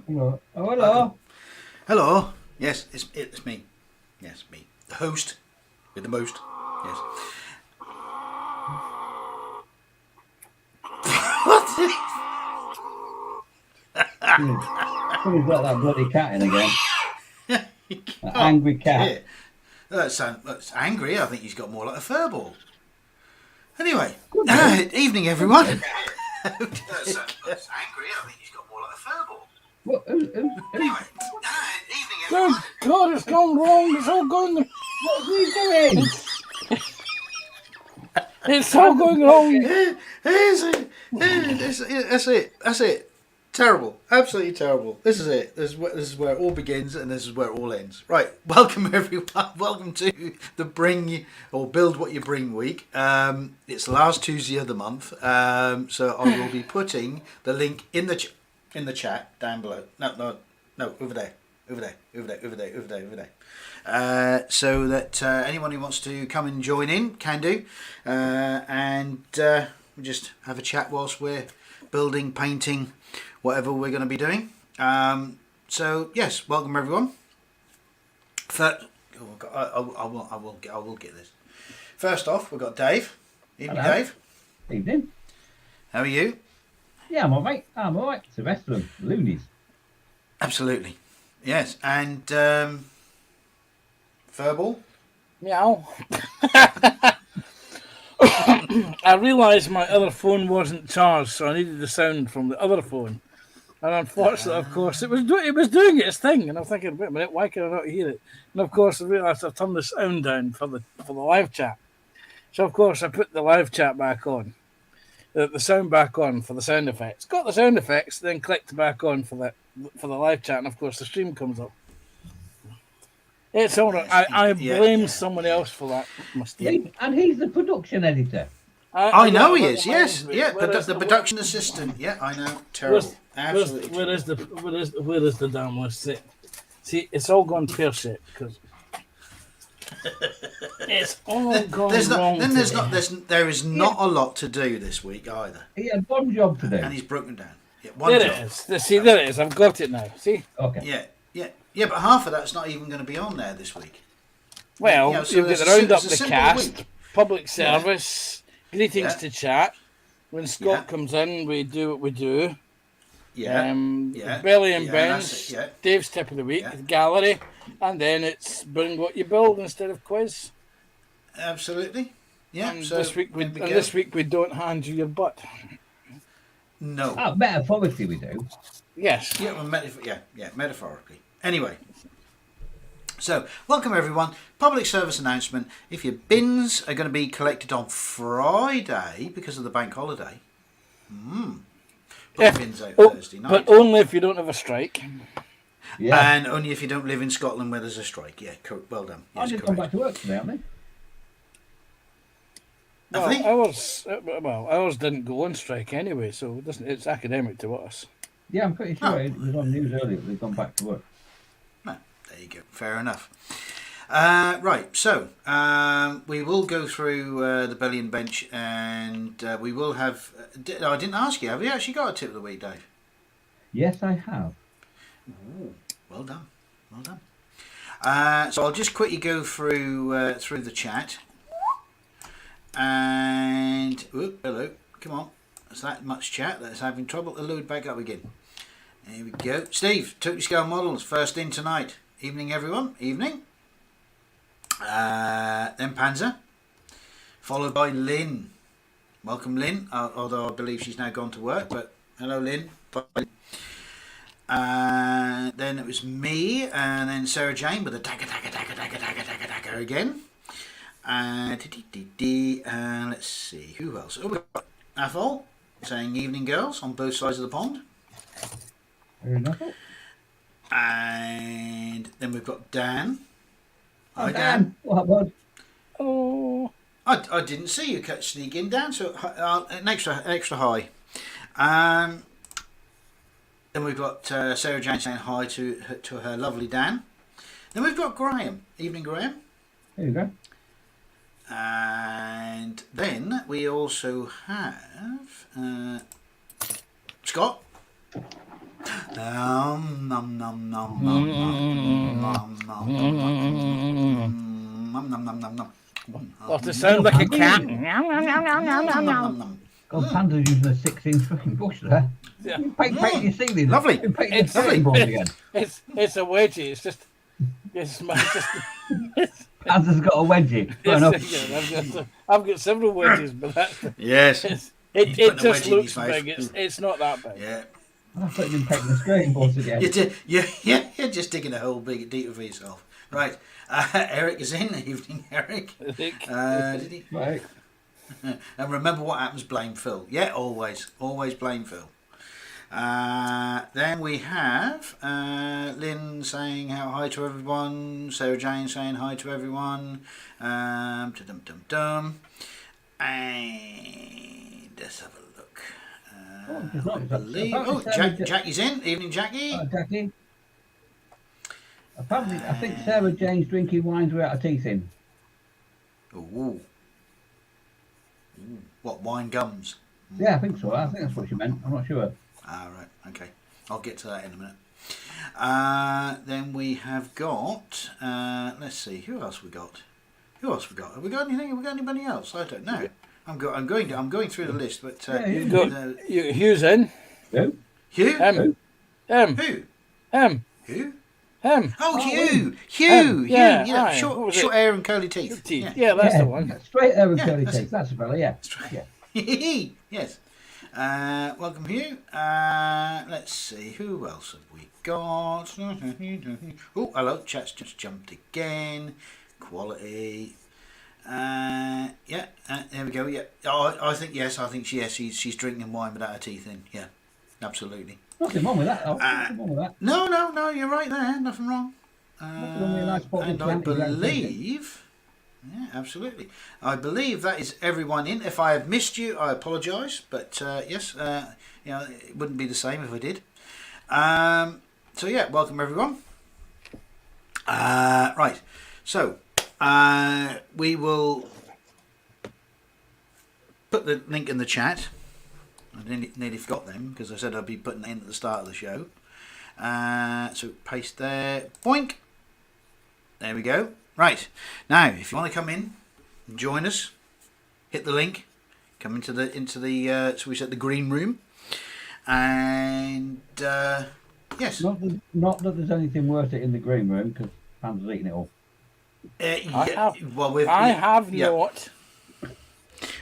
Hello. Oh, Welcome. hello. Hello. Yes, it's me. Yes, me. The host with the most. Yes. Somebody's got that bloody cat in again. You That can't angry cat. hear. That's angry. I think he's got more like a furball. Anyway, Could be. evening everyone. That's angry. I think he's got more like a furball. Who's Anyway, evening Good everyone. God, it's gone wrong. It's all going. what's he doing? It's all going wrong. That's it. That's it. Terrible. Absolutely terrible. This is it. This is where it all begins and this is where it all ends. Right. Welcome everyone. Welcome to the Bring or Build What You Bring week. It's the last Tuesday of the month. So I will be putting the link in the chat down below. No, over there. Over there. So that anyone who wants to come and join in can do. And we'll just have a chat whilst we're building, painting, whatever we're going to be doing. So yes, welcome everyone. First, I will get this. First off, we've got Dave. Evening, Hello. Dave. Evening. How are you? Yeah, I'm alright. I'm alright. It's the rest of them. Loonies. Absolutely. Yes, and Furball. Meow. I realised my other phone wasn't charged, so I needed the sound from the other phone. And unfortunately, of course, it was doing its thing, and I'm thinking, wait a minute, why can I not hear it? And of course, I realised I've turned the sound down for the live chat. So of course, I put the live chat back on, the sound back on for the sound effects. Got the sound effects, then clicked back on for the live chat, and of course, the stream comes up. It's all right. I blame someone else for that mistake. And he's the production editor. I know he is. Yes, yeah. But the production assistant. Yeah, I know. Terrible. Absolutely. Where is the damn list? See, it's all gone pear shaped because it's all gone wrong. There is not a lot to do this week either, He had one job to do. and he's broken down. Yeah, one There job. it is. See, there it is. I've got it now. See. Okay. Yeah. But half of that's not even going to be on there this week. Well, Yeah, so you've got it's to round up it's a the simple cast, week. public service, greetings Yeah. to chat. When Scott Yeah. comes in, we do what we do. Yeah. Belly and Yeah, Ben's, that's it, yeah. Dave's tip of the week, Yeah. gallery, and then it's bring what you build instead of quiz. Absolutely. Yeah. And So this week there we go. this week we don't hand you your butt. No. Metaphorically, we do. Yes. Yeah, well, metaphorically. Anyway, so welcome everyone. Public service announcement. If your bins are going to be collected on Friday because of the bank holiday, put the bins out Thursday night. But only if you don't have a strike. Yeah. And only if you don't live in Scotland where there's a strike. Yeah, well done. I Yes, just come back correct. to work today, haven't Have they? Ours didn't go on strike anyway, so it's academic to us. they? Yeah, I'm pretty sure it was on news earlier that they've gone back to work. No, there you go. Fair enough. Right, so we will go through the belly and bench, and we will have. I didn't ask you. Have you actually got a tip of the week, Dave? Yes, I have. Ooh, well done. Well done. So I'll just quickly go through the chat. And hello, come on. There's that much chat that's having trouble to load back up again. There we go. Steve, Tokyo Scale Models, first in tonight. Evening, everyone. Evening. Then Panzer, followed by Lynn. Welcome, Lynn. Although I believe she's now gone to work, but hello, Lynn. Bye. Then it was me, and then Sarah Jane with a dagger again. Let's see, who else? Oh, we've got Athol saying evening, girls, on both sides of the pond. Fair enough. And then we've got Dan. Hi, Dan. What was? Oh. I didn't see you sneak in, Dan, so an extra hi. Then we've got Sarah Jane saying hi to her lovely Dan. Then we've got Graham. Evening, Graham. There you go. And then we also have Scott. Nom nom nom nom nom nom nom nom nom nom nom. Well, to sound like a cat. God, Panda's using a 6-inch fucking bush there. Yeah. You paint your ceiling. Lovely. You paint your It's skirting board again. It's a wedgie. It's just. It's Panda's got a wedgie. Fair enough. I've got several wedges, but that's Yes. it putting a just wedgie in looks his face. big. It's not that big. Yeah. I thought you'd been painting the skirting boards again. You're just digging a hole big deeper for yourself. Right. Eric is in. Evening, Eric. Did he? Right. And remember what happens, blame Phil. Yeah, always blame Phil. Then we have Lynn saying hi to everyone, Sarah Jane saying hi to everyone, and let's have a look. Jackie's in. Evening, Jackie. Jackie. Apparently, I think Sarah Jane's drinking wines without her teeth in. Ooh. What, wine gums? Yeah, I think so. I think that's what she meant. I'm not sure. Right, okay. I'll get to that in a minute. Then we have got, let's see, who else we got? Have we got anything? Have we got anybody else? I don't know. I'm going through the list, but You've got Hugh's in. Who? Hugh? Him. Who? Him. Who? Him. Oh, Hugh. Yeah, You know, aye. What was short hair and curly teeth. Teeth. Yeah, that's the one. Straight hair and Yeah, curly that's teeth. That's a fella, yeah. Yes. Welcome, Hugh. Let's see, who else have we got? Oh, hello, chat's just jumped again. Quality. There we go. Yeah. I think she's drinking wine without her teeth in. Yeah, absolutely. Nothing wrong with that, though. Nothing wrong with that. No, you're right there. Nothing wrong. Nothing wrong with a nice bottle And of I Chianti Classic. believe. Yeah, absolutely. I believe that is everyone in. If I have missed you, I apologise. But yes, it wouldn't be the same if I did. So yeah, welcome everyone. Right. So we will put the link in the chat. I nearly forgot them because I said I'd be putting it in at the start of the show. So paste there. Boink. There we go. Right, now if you want to come in and join us, hit the link, come into the so we said the green room, and yes. Not that there's anything worth it in the green room because Panda's eating it all. I have not.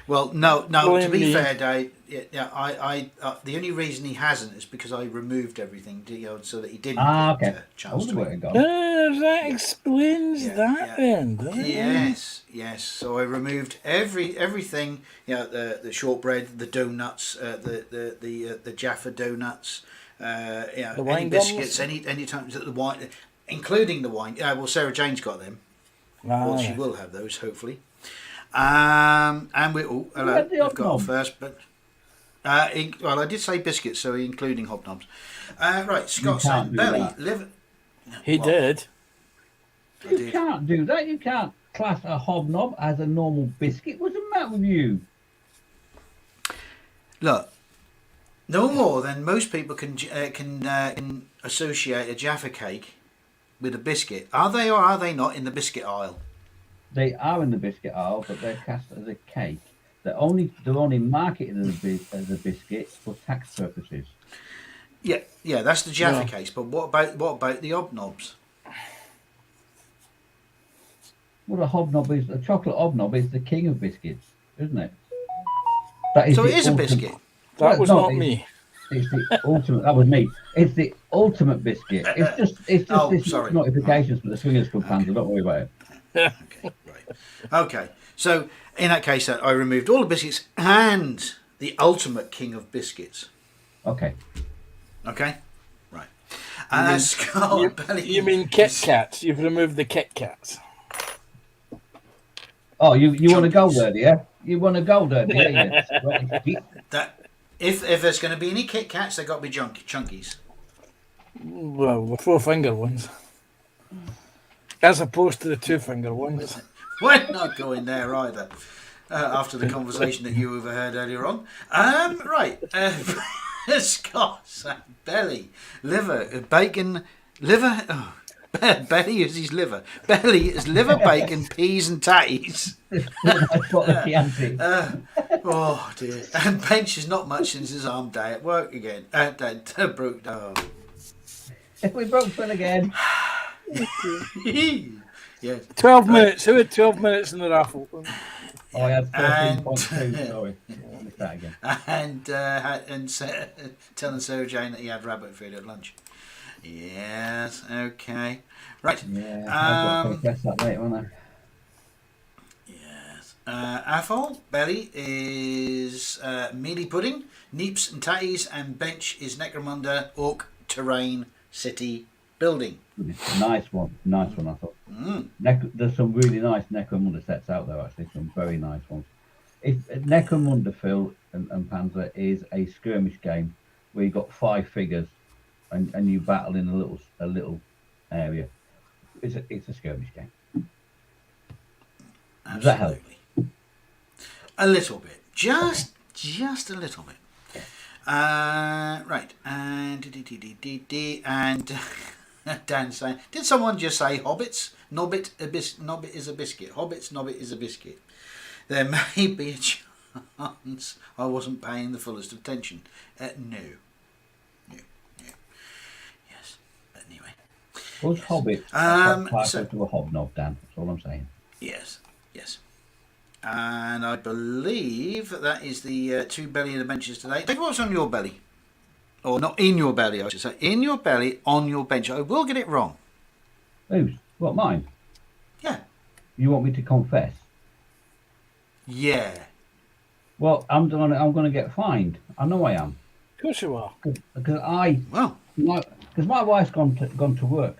Well, no. To be me. fair, Dave, I the only reason he hasn't is because I removed everything, so that he didn't get Okay. a chance to eat. That explains that then. doesn't it? Yes. So I removed everything. The shortbread, the donuts, the Jaffa donuts. The any wine biscuits, gums? any times that the wine, including the wine. Well, Sarah Jane's got them. Well, she will have those hopefully. And we hello. We've got our first, but I did say biscuits, so including hobnobs. Right, Scott saying belly liver. He did. You can't do that. You can't class a hobnob as a normal biscuit. What's the matter with you? Look, no more than most people can associate a Jaffa cake with a biscuit. Are they or are they not in the biscuit aisle? They are in the biscuit aisle, but they're cast as a cake. They're only marketed as a biscuit for tax purposes. Yeah, that's the Jaffa case. But what about the hobnobs? Well, a chocolate hobnob is the king of biscuits, isn't it? So it is a biscuit. That was not me. It's the ultimate. That was me. It's the ultimate biscuit. It's just this notifications for the Swingers Club fans. Don't worry about it. Okay, right. Okay, so in that case, I removed all the biscuits and the ultimate king of biscuits. Okay. Right. Scott Belly. You mean Kit Kats? You've removed the Kit Kats. Oh, you want to go there, yeah? You want to go there, yeah? That if there's going to be any Kit Kats, they've got to be chunkies. Well, the 4-finger ones. As opposed to the 2-finger ones. We're not going there either. After the conversation that you overheard earlier on. Right. Scott's belly, liver, bacon, liver. Oh, belly is his liver. Belly is liver, bacon, peas, and tatties. That's what the Chianti. Oh dear. And bench is not much since his arm day at work again. Broke. Oh. We broke one again. Yes. 12 minutes. Who had 12 minutes in the raffle? Oh, I had And- 13.2. Sorry. Missed that again. And telling Sarah Jane that he had rabbit food at lunch. Yes. Okay. Right. Yeah, I've got to confess that later, won't I? Yes. Athol, belly is mealy pudding. Neeps and tatties, and bench is Necromunda, orc, terrain, city, building. Nice one, I thought. Mm. There's some really nice Necromunda sets out there, actually, some very nice ones. Necromunda, Phil and Panzer, is a skirmish game where you've got 5 figures and you battle in a little area. It's a skirmish game. Does that help? Absolutely. A little bit. Just a little bit. Right. And Dan saying, did someone just say hobbits? Nobbit is a biscuit. Hobbits, nobbit is a biscuit. There may be a chance I wasn't paying the fullest of attention. No. Yes. But anyway. Was Hobbit so- to a hobnob, Dan? That's all I'm saying. Yes. And I believe that is the 2 belly and the benches today. Take what's on your belly. Or not in your belly, I should say. In your belly, on your bench. I will get it wrong. Whose? What, mine? Yeah. You want me to confess? Yeah. Well, I'm going to get fined. I know I am. Of course you are. Because Well, my wife's gone to work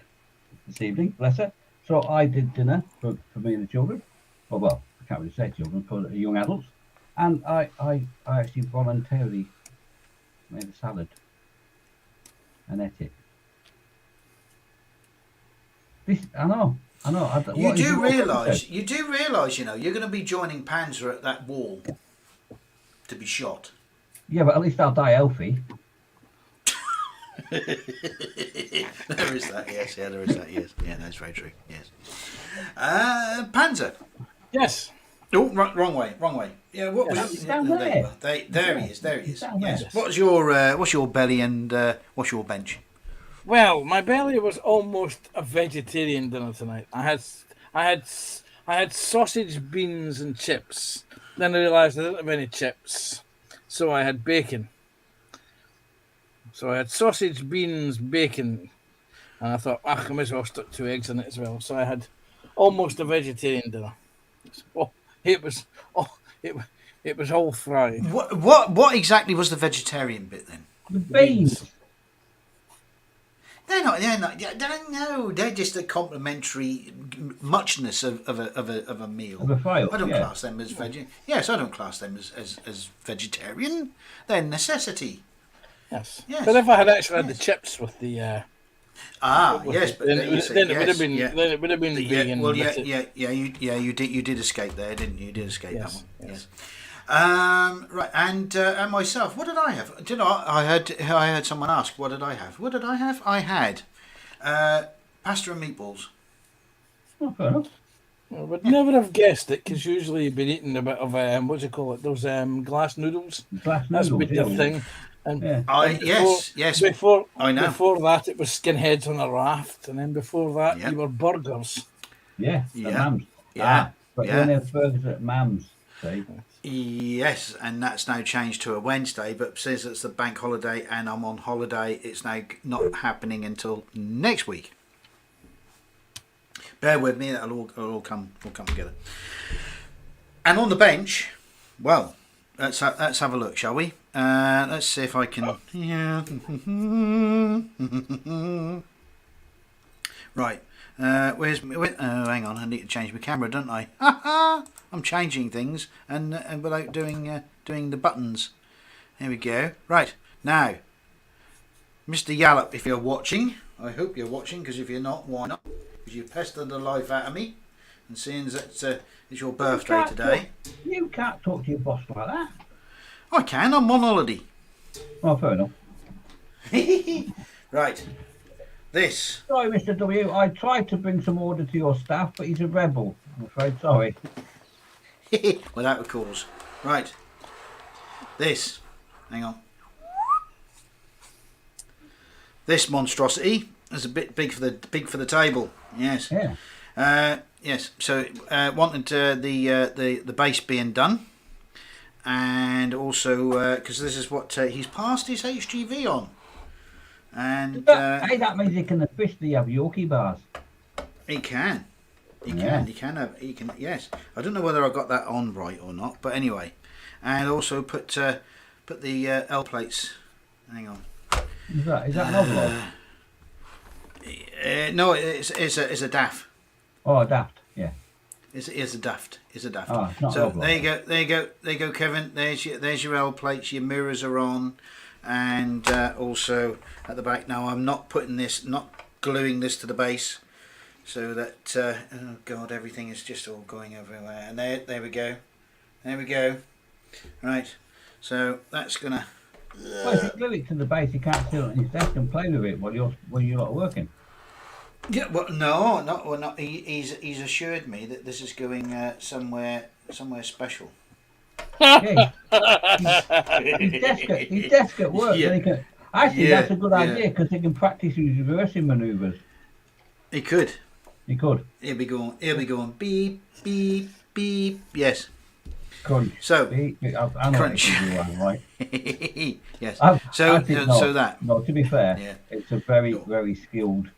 this evening, bless her. So I did dinner for me and the children. Well, I can't really say children, for young adults. And I actually voluntarily made a salad and ate it. I know. you do realise, you know, you're going to be joining Panzer at that wall to be shot. Yeah, but at least I'll die healthy. There is that, yes. Yeah, there is that, yes. Yeah, that's very true, yes. Panzer. Yes. Oh, wrong way. Yeah, what was It's down there. There he is. Down Yes. there. What's your belly and what's your bench? Well, my belly was almost a vegetarian dinner tonight. I had sausage, beans, and chips. Then I realised I didn't have any chips, so I had bacon. So I had sausage, beans, bacon, and I thought, I might as well stick 2 eggs in it as well. So I had almost a vegetarian dinner. Oh, it was all fried. What exactly was the vegetarian bit then? The beans. They're not. No, they're just a complementary muchness of a meal. Of a file, I don't yeah. class them as vegetarian. Yes, I don't class them as vegetarian. They're necessity. Yes. Yes. But if I had actually had the chips with the Yes, but then, then, it would have been then it would have been vegan. Well, with yeah, it. you did escape there, didn't you? You did escape Yes, that one. yes. Yes. Right, and myself. What did I have? Do you know? I heard someone ask, what did I have? What did I have? I had pasta and meatballs. Oh, fair enough. I would never have guessed it because usually you've been eating a bit of what do you call it? Those glass noodles. Glass That's noodles, been your yeah. thing. And Yeah. and Yes. Before I know. Before that, it was skinheads on a raft, and then before that, Yep. you were burgers. Yeah, Yeah. at Mams. Yeah. But Yeah. then there's burgers at Mams. See? Yes, and that's now changed to a Wednesday, but since it's the bank holiday and I'm on holiday, it's now not happening until next week. Bear with me, it'll all come together. And on the bench, well, let's have a look, shall we? Let's see if I can. Yeah. Right. Where's hang on, I need to change my camera, don't I? I'm changing things and without doing the buttons. There we go. Right now, Mr. Yallop, if you're watching, I hope you're watching, because if you're not, why not? Because you've pestered the life out of me, and seeing that it's your birthday today, You can't talk to your boss like that. I can. I'm on holiday. Oh, fair enough. Right. This. Sorry, Mr. W. I tried to bring some order to your staff, but he's a rebel. I'm afraid. Sorry. Without a cause. Right. This. Hang on. This monstrosity is a bit big for the table. Yes. Yeah. Yes. So wanted the base being done, and also because this is what he's passed his HGV on, and Hey, that means he can officially have Yorkie bars. he can. He Yeah. can. Yes. I don't know whether I got that on right or not, but anyway, and also put the L plates. Hang on. Is that an overload? No, it's a DAF. Oh, daft. Yeah. It's a daft. It's a daft. Oh, it's not So an there you overload. go, there you go, Kevin. There's your L plates. Your mirrors are on, and also at the back. Now I'm not gluing this to the base, so that oh god, everything is just all going everywhere. And there we go, Right. So that's gonna. Well, if you glue it to the base, you can't sit on his desk and play with it while you're not working. Yeah, well, no, not well, not. He's assured me that this is going somewhere special. Yeah. His desk at work. Yeah. Then he can, actually, Yeah, that's a good yeah. idea because he can practice his reversing manoeuvres. He could. He could. He'll be going. Beep beep beep. Yes. Crunch. So. I know Crunch. what you do, right? Yes. I So think no. so that. No, to be fair, Yeah. it's a very, No. very skilled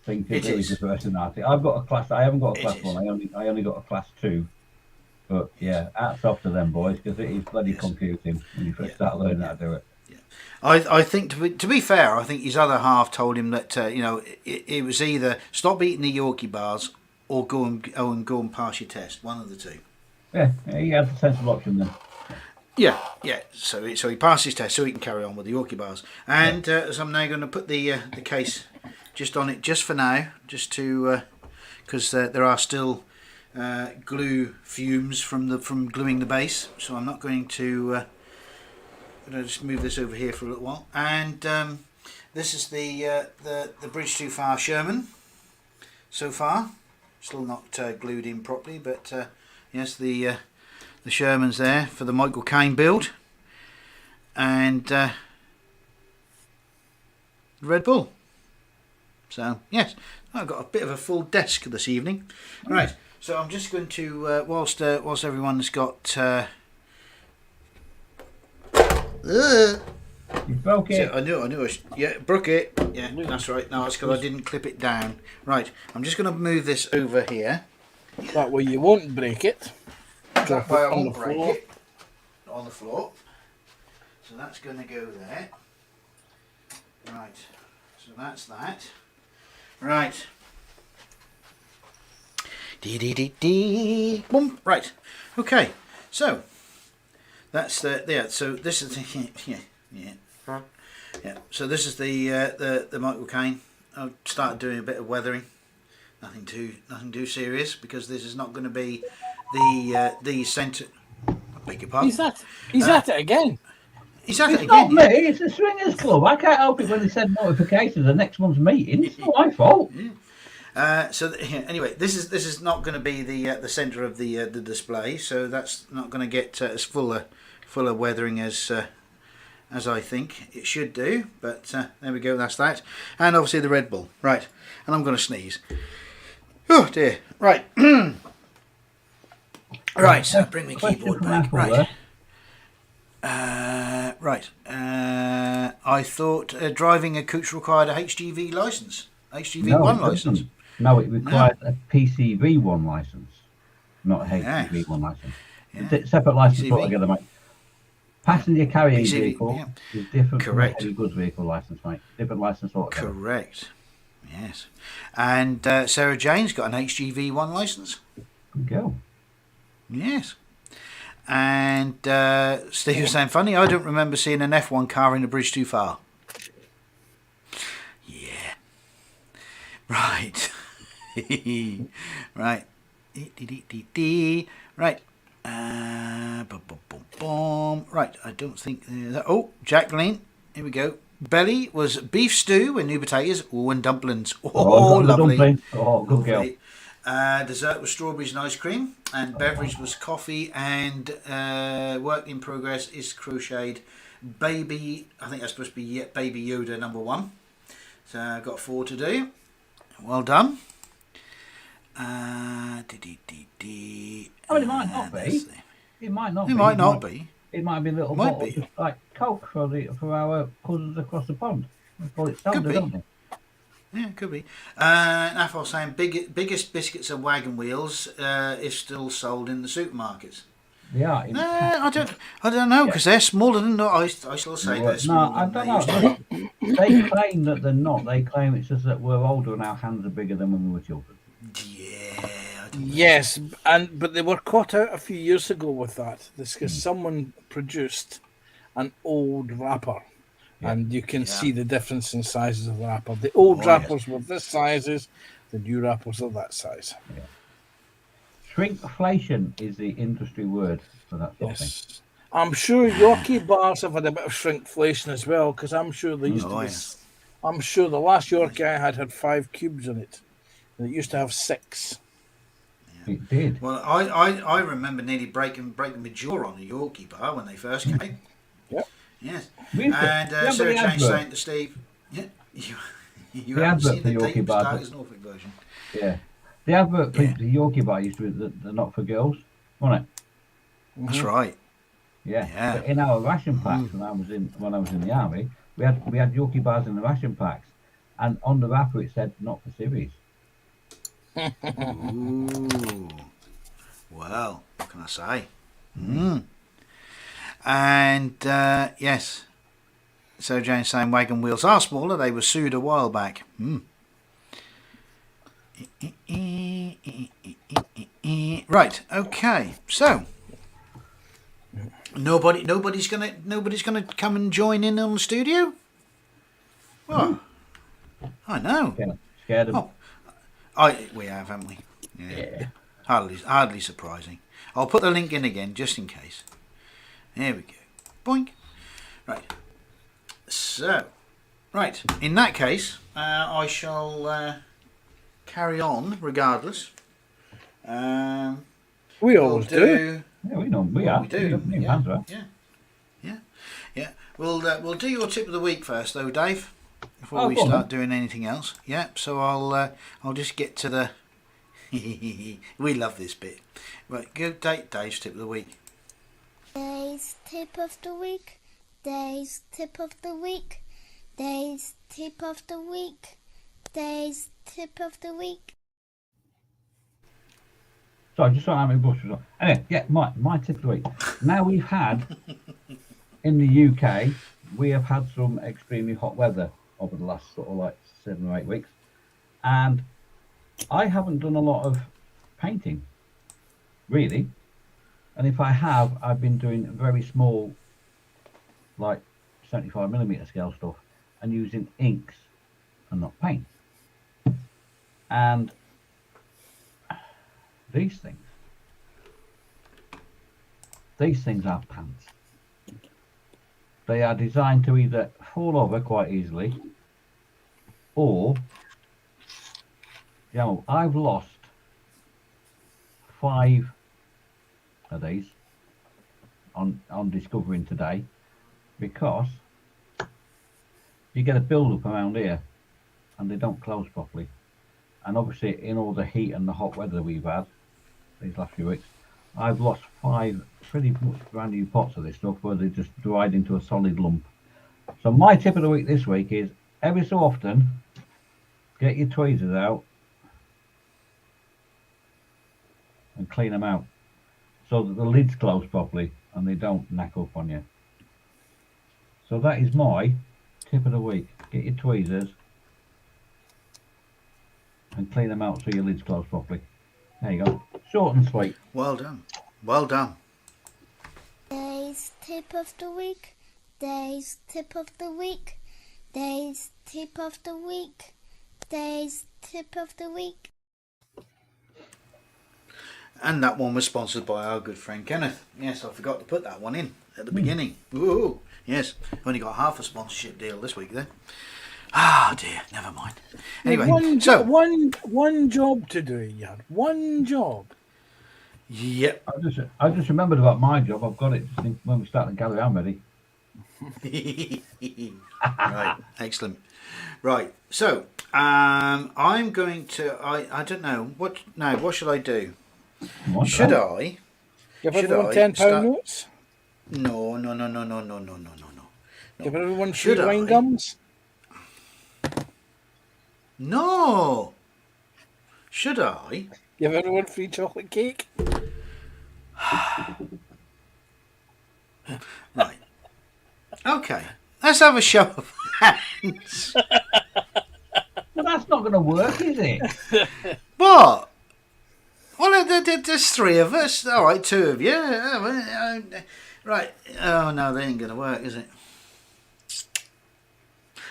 thing to It do is. with reversing artist. I've got a class. I haven't got a It class is. one. I only got a class 2. But yeah, hats off to them boys because it is bloody Yes. confusing when you first Yeah. start learning how to do it. I think to be fair, I think his other half told him that it was either stop eating the Yorkie bars or go and pass your test. One of the two. Yeah, he has a sensible option then. Yeah. So he passed his test, so he can carry on with the Yorkie bars. And so I'm now going to put the case just on it, just for now, just to because there are still glue fumes from gluing the base. So I'm not going to. I'm going to just move this over here for a little while. And this is the Bridge Too Far Sherman. So far, still not glued in properly, but yes, the Sherman's there for the Michael Caine build, and Red Bull. So yes, I've got a bit of a full desk this evening. Right, so I'm just going to whilst everyone's got. You broke it. I knew. Yeah, broke it. Yeah, that's right. No, it's because I didn't clip it down. Right, I'm just going to move this over here. That way you won't break it. That way I on won't the break floor. it on the floor. So that's going to go there. Right. So that's that. Right. Dee. Boom. Right. Okay. So that's the yeah. So this is the yeah. So this is the Michael Caine. I've started doing a bit of weathering. Nothing too serious because this is not going to be the centre. I beg your pardon. He's at it again. He's at it It's not again. me. It's the Swingers Club. I can't help it when they send notifications of the next month's meeting. It's not my fault. Anyway, this is not going to be the centre of the display, so that's not going to get as full of weathering as I think it should do. But there we go. That's that, and obviously the Red Bull. Right, and I'm going to sneeze. Oh dear. Right. Right. So bring my Question keyboard from back. Apple Right. there. Right. I thought driving a couch required a HGV license, HGV1 it license. doesn't. No, it requires a PCV1 license, not a HGV1 license. Yeah. It's a separate license PCV. altogether, mate. Passenger carrying PCV, vehicle yeah. is different Correct. from a heavy goods vehicle license, mate. Different license altogether. Correct. Yes. And Sarah Jane's got an HGV1 license. Good girl. Yes. And Steve was saying, funny, I don't remember seeing an F1 car in a Bridge Too Far. Yeah. Right. Right. Right. Boom. Right. I don't think. Oh, Jacqueline. Here we go. Belly was beef stew with new potatoes. Oh, and dumplings. Oh, got the lovely. dumpling. Oh, good girl. Lovely. Dessert was strawberries and ice cream, and beverage was coffee. And work in progress is crocheted baby. I think that's supposed to be Baby Yoda #1. So I've got 4 to do. Well done. I mean, it might not be. It might not. It might not be. It might be a little Might bottle, be. just like Coke for our cousins across the pond. We call it soda, be. don't they? Yeah, it could be. Nafal saying biggest biscuits and wagon wheels is still sold in the supermarkets. They are. No, I don't know because they're smaller than I still say they're No, smaller. I than don't they used to know. be. They claim that they're not. They claim it's just that we're older and our hands are bigger than when we were children. Yeah. I don't know. Yes, but they were caught out a few years ago with that. This because someone produced an old wrapper, and you can see the difference in sizes of the wrapper. The old wrappers were this sizes, the new wrappers are that size. Yeah. Shrinkflation is the industry word for that sort of thing. Yes, I'm sure Yorkie bars have had a bit of shrinkflation as well because I'm sure they used to. Be, I'm sure the last Yorkie I had 5 cubes in it, and it used to have 6. It did. Well, I remember nearly breaking my jaw on a Yorkie bar when they first came. Yep. Yes. We used to- And remember Sarah the Jane advert? saying to Steve, "Yeah, you The haven't advert seen for the Yorkie Deep bars. Darkest Norfolk version." Yeah. The advert for the Yorkie bar used to be the not for girls, wasn't it? That's right. Yeah. Yeah. But in our ration packs when I was in the army, we had Yorkie bars in the ration packs, and on the wrapper it said not for civvies. Ooh. Well, what can I say? And yes, so Jane's saying wagon wheels are smaller. They were sued a while back. Right. Okay. So nobody's gonna come and join in on the studio. Well, I know. Yeah. Scared them. We have, haven't we? Yeah. Hardly surprising. I'll put the link in again just in case. There we go. Boink. Right. So, right. In that case, I shall carry on regardless. We always do. Yeah, we know we are. We do. Me and Pans are. Yeah. We'll do your tip of the week first, though, Dave. Before we go on start doing anything else. Yeah. So I'll just get to the. We love this bit. Right. Go Dave's tip of the week. Dave's tip of the week. Dave's tip of the week. Dave's tip of the week. Dave's tip of the week. So I just saw how many bushels on. Anyway, yeah, my tip of the week. Now we've had in the UK, we have had some extremely hot weather over the last sort of like 7 or 8 weeks, and I haven't done a lot of painting, really. And if I have, I've been doing very small, like 75mm scale stuff, and using inks and not paint. And these things are pants. They are designed to either fall over quite easily, or, I've lost 5 of these on discovering today, because you get a build up around here and they don't close properly. And obviously in all the heat and the hot weather we've had these last few weeks, I've lost 5 pretty much brand new pots of this stuff where they just dried into a solid lump. So my tip of the week this week is, every so often, get your tweezers out and clean them out so that the lids close properly and they don't knack up on you. So that is my tip of the week. Get your tweezers and clean them out so your lids close properly. There you go. Short and sweet. Well done. Well done. Dave's tip of the week. Dave's tip of the week. Dave's tip of the week. Dave's tip of the week. And that one was sponsored by our good friend Kenneth. Yes, I forgot to put that one in at the beginning. Ooh, Yes, only got half a sponsorship deal this week then. Ah dear, never mind. Anyway, one job to do, Jan. One job. Yep. I just remembered about my job. I've got it just when we start the gallery. I'm ready. Right, excellent. Right, so I'm going to. I don't know what. Now, what should I do? What? Should I? Give Should everyone I £10 start- notes. No. Give everyone free Should wine I? gums. No. Should I? Give everyone free chocolate cake. Right. Okay. Let's have a show of hands. But that's not going to work, is it? What? Well, there's three of us. All right, two of you. Right. Oh, no, that ain't going to work, is it?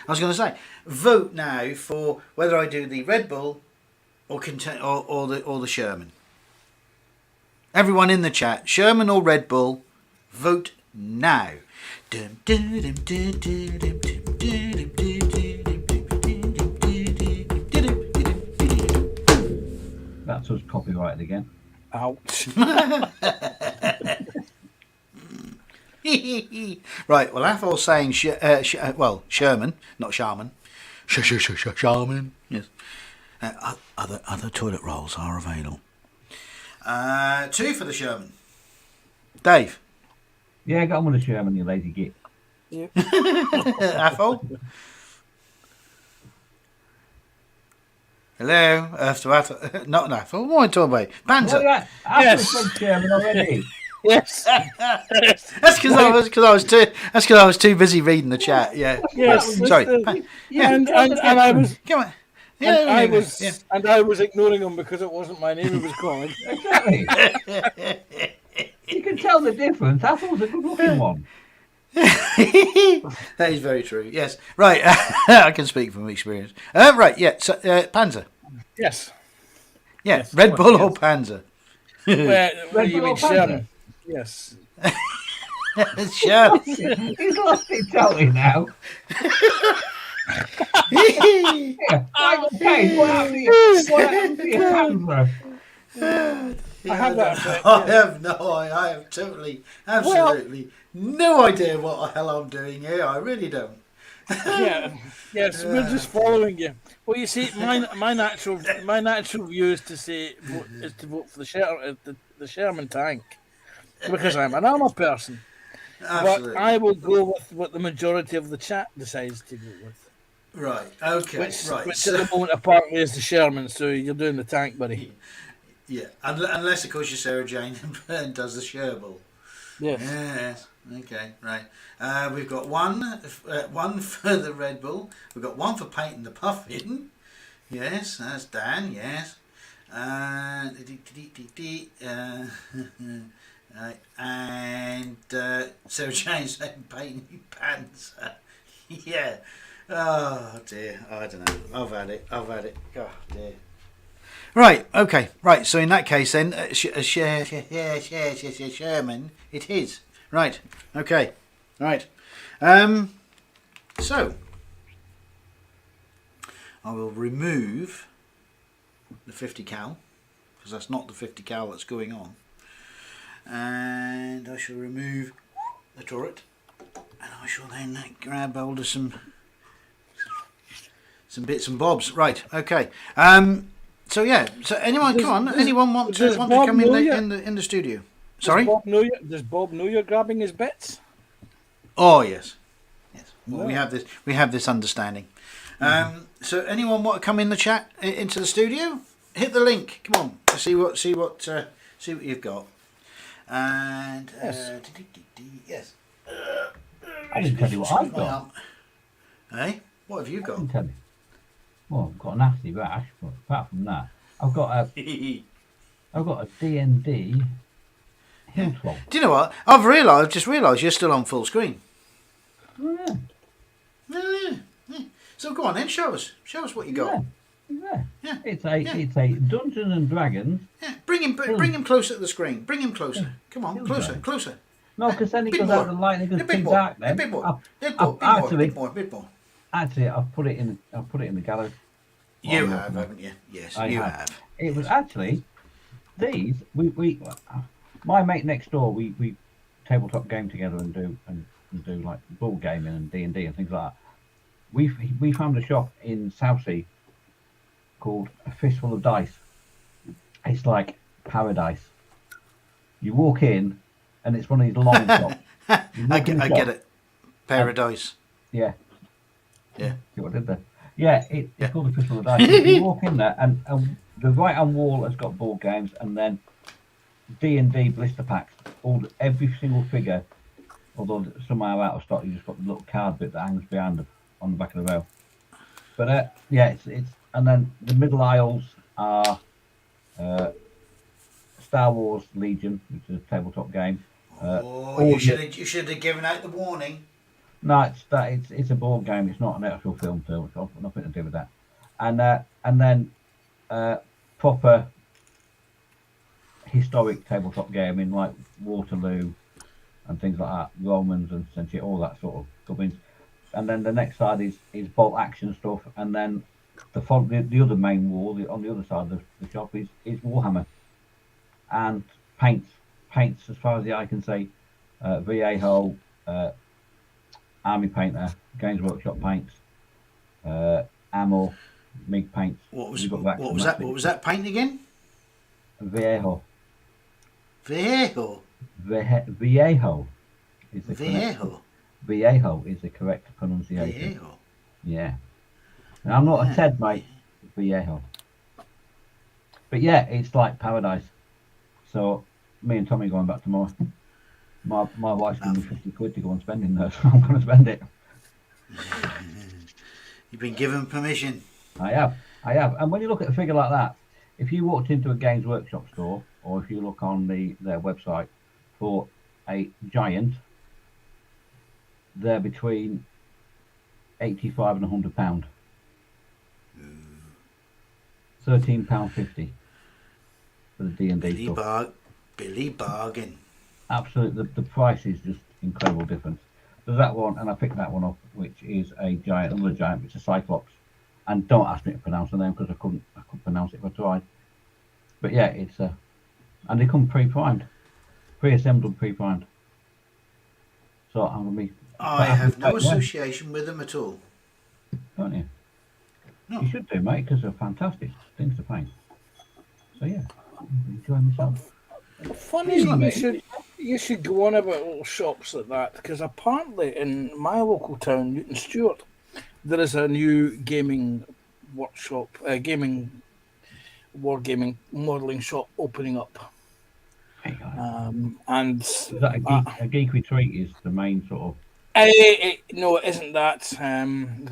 I was going to say, vote now for whether I do the Red Bull or the Sherman. Everyone in the chat, Sherman or Red Bull, vote now. That's us copyrighted again. Ouch. Right, well, Athol's saying, Sherman, not Sharman. Sharman, yes. Other toilet rolls are available. 2 for the Sherman. Dave. Yeah, get on with the Sherman, you lazy git. Athol. Hello, Earth to Athol. Not an Athol. What am I talking about? Banter. Well, I said Sherman already. Yes. That's because I was too busy reading the chat. Yeah. Yes. Sorry. And I was. Come on. And I was, Yeah. and I was ignoring him because it wasn't my name he was calling. Exactly. You can tell the difference. That was a good looking one. That is very true. Yes. Right. I can speak from experience. Right. Yeah. So, Panzer. Yes. Yeah. Yes, Red Bull or yes. Panzer? Well, you Bull mean or Panzer? Sherman? Yes. Sure. He's lost it totally now. Yeah. Michael Caine, what happened to your Panzer? I have that effect. I have totally, absolutely no idea what the hell I'm doing here. I really don't. Yeah. Yes, we're just following you. Well, you see, my natural view is to vote for the Sherman tank because I'm an armour person. Absolutely. But I will go with what the majority of the chat decides to go with. Right. Okay. Which right. at the moment apparently is the Sherman, so you're doing the tank, buddy. Yeah. Unless, of course, you're Sarah Jane and does the Sherbull. Yes. Yes. Okay. Right. We've got one for the Red Bull. We've got one for painting the puffin. Yes, that's Dan. Yes. And Sarah Jane saying painting pants. Yeah. Oh dear. I don't know. I've had it. Oh dear. Right. Okay. Right. So in that case, then, Sherman, it is. Right. Okay. Right. So I will remove the 50 cal because that's not the 50 cal that's going on, and I shall remove the turret, and I shall then grab hold of some bits and bobs. Right. Okay. So yeah. So anyone, come on. Anyone want to come in the studio? Sorry. Does Bob know you're grabbing his bits? Oh yes. Yes. Well, we have this understanding. So anyone want to come in the chat into the studio? Hit the link. Come on. See what you've got. And yes. I didn't tell you what I've got. Hey, what have you I got? didn't tell you. Well, I've got a nasty rash, but apart from that, I've got a D&D hill twelve. Do you know what? I've just realised you're still on full screen. Oh, yeah. Yeah. So go on then, show us what you got. Yeah. It's a Dungeons and Dragons. Yeah, bring him closer to the screen. Bring him closer. Come on, Hill closer, Drive. closer. No, because then it Bit goes more. out the light and it A goes bit too more. dark. A Then bit more. I've- Bit more. I've Bit more. actually, Bit more. Bit more. actually, I've put it in the gallery. You Oh, have, no. haven't you? Yes, I you have. have. It was actually these. We my mate next door. We tabletop game together and do like board gaming and D&D and things like that. We found a shop in Southsea called A Fistful of Dice. It's like paradise. You walk in, and it's one of these long shops. You I walk in get, the I shop, get it. Paradise. Yeah. Yeah. See what I did there? Yeah, it's Yeah. called A Fistful of Dice. You walk in there, and the right hand wall has got board games, and then D&D blister packs. Every single figure, although somehow out of stock, you just got the little card bit that hangs behind on the back of the rail. But yeah, it's and then the middle aisles are Star Wars Legion, which is a tabletop game. You should have given out the warning. No, it's a board game. It's not an actual film. It's got nothing to do with that. And then proper historic tabletop gaming like Waterloo and things like that, Romans and essentially all that sort of gubbins. And then the next side is bolt action stuff, and then the other main wall on the other side of the shop is Warhammer and paints as far as the eye can see. Viejo, Army Painter, Games Workshop paints, Ammo, MIG paints. What was We've got what was that? What was that paint again? Viejo. Viejo. Viejo is the correct. Viejo. Viejo is the correct pronunciation. Viejo. Yeah. Now, I'm not a Ted, mate. Viejo. But yeah, it's like paradise. So me and Tommy are going back tomorrow. My wife's giving me 50 quid to go and spend in there, so I'm going to spend it. You've been given permission. I have. And when you look at a figure like that, if you walked into a Games Workshop store, or if you look on their website for a giant, they're between £85 and £100. £13.50 for the D&D stuff. Billy Bargain. Absolutely, the price is just incredible difference. There's that one, and I picked that one up, which is another giant, which is a Cyclops. And don't ask me to pronounce the name because I couldn't pronounce it if I tried. But yeah, it's and they come pre-primed, pre-assembled, pre-primed. So I'm gonna be. I have no association with them at all. Don't you? No. You should do, mate, because they're fantastic things to paint. So yeah, enjoy myself. Funny you should go on about little shops like that, because apparently in my local town, Newton Stewart, there is a new gaming workshop, wargaming modelling shop opening up. And is that a geek retreat is the main sort of. No, it isn't that.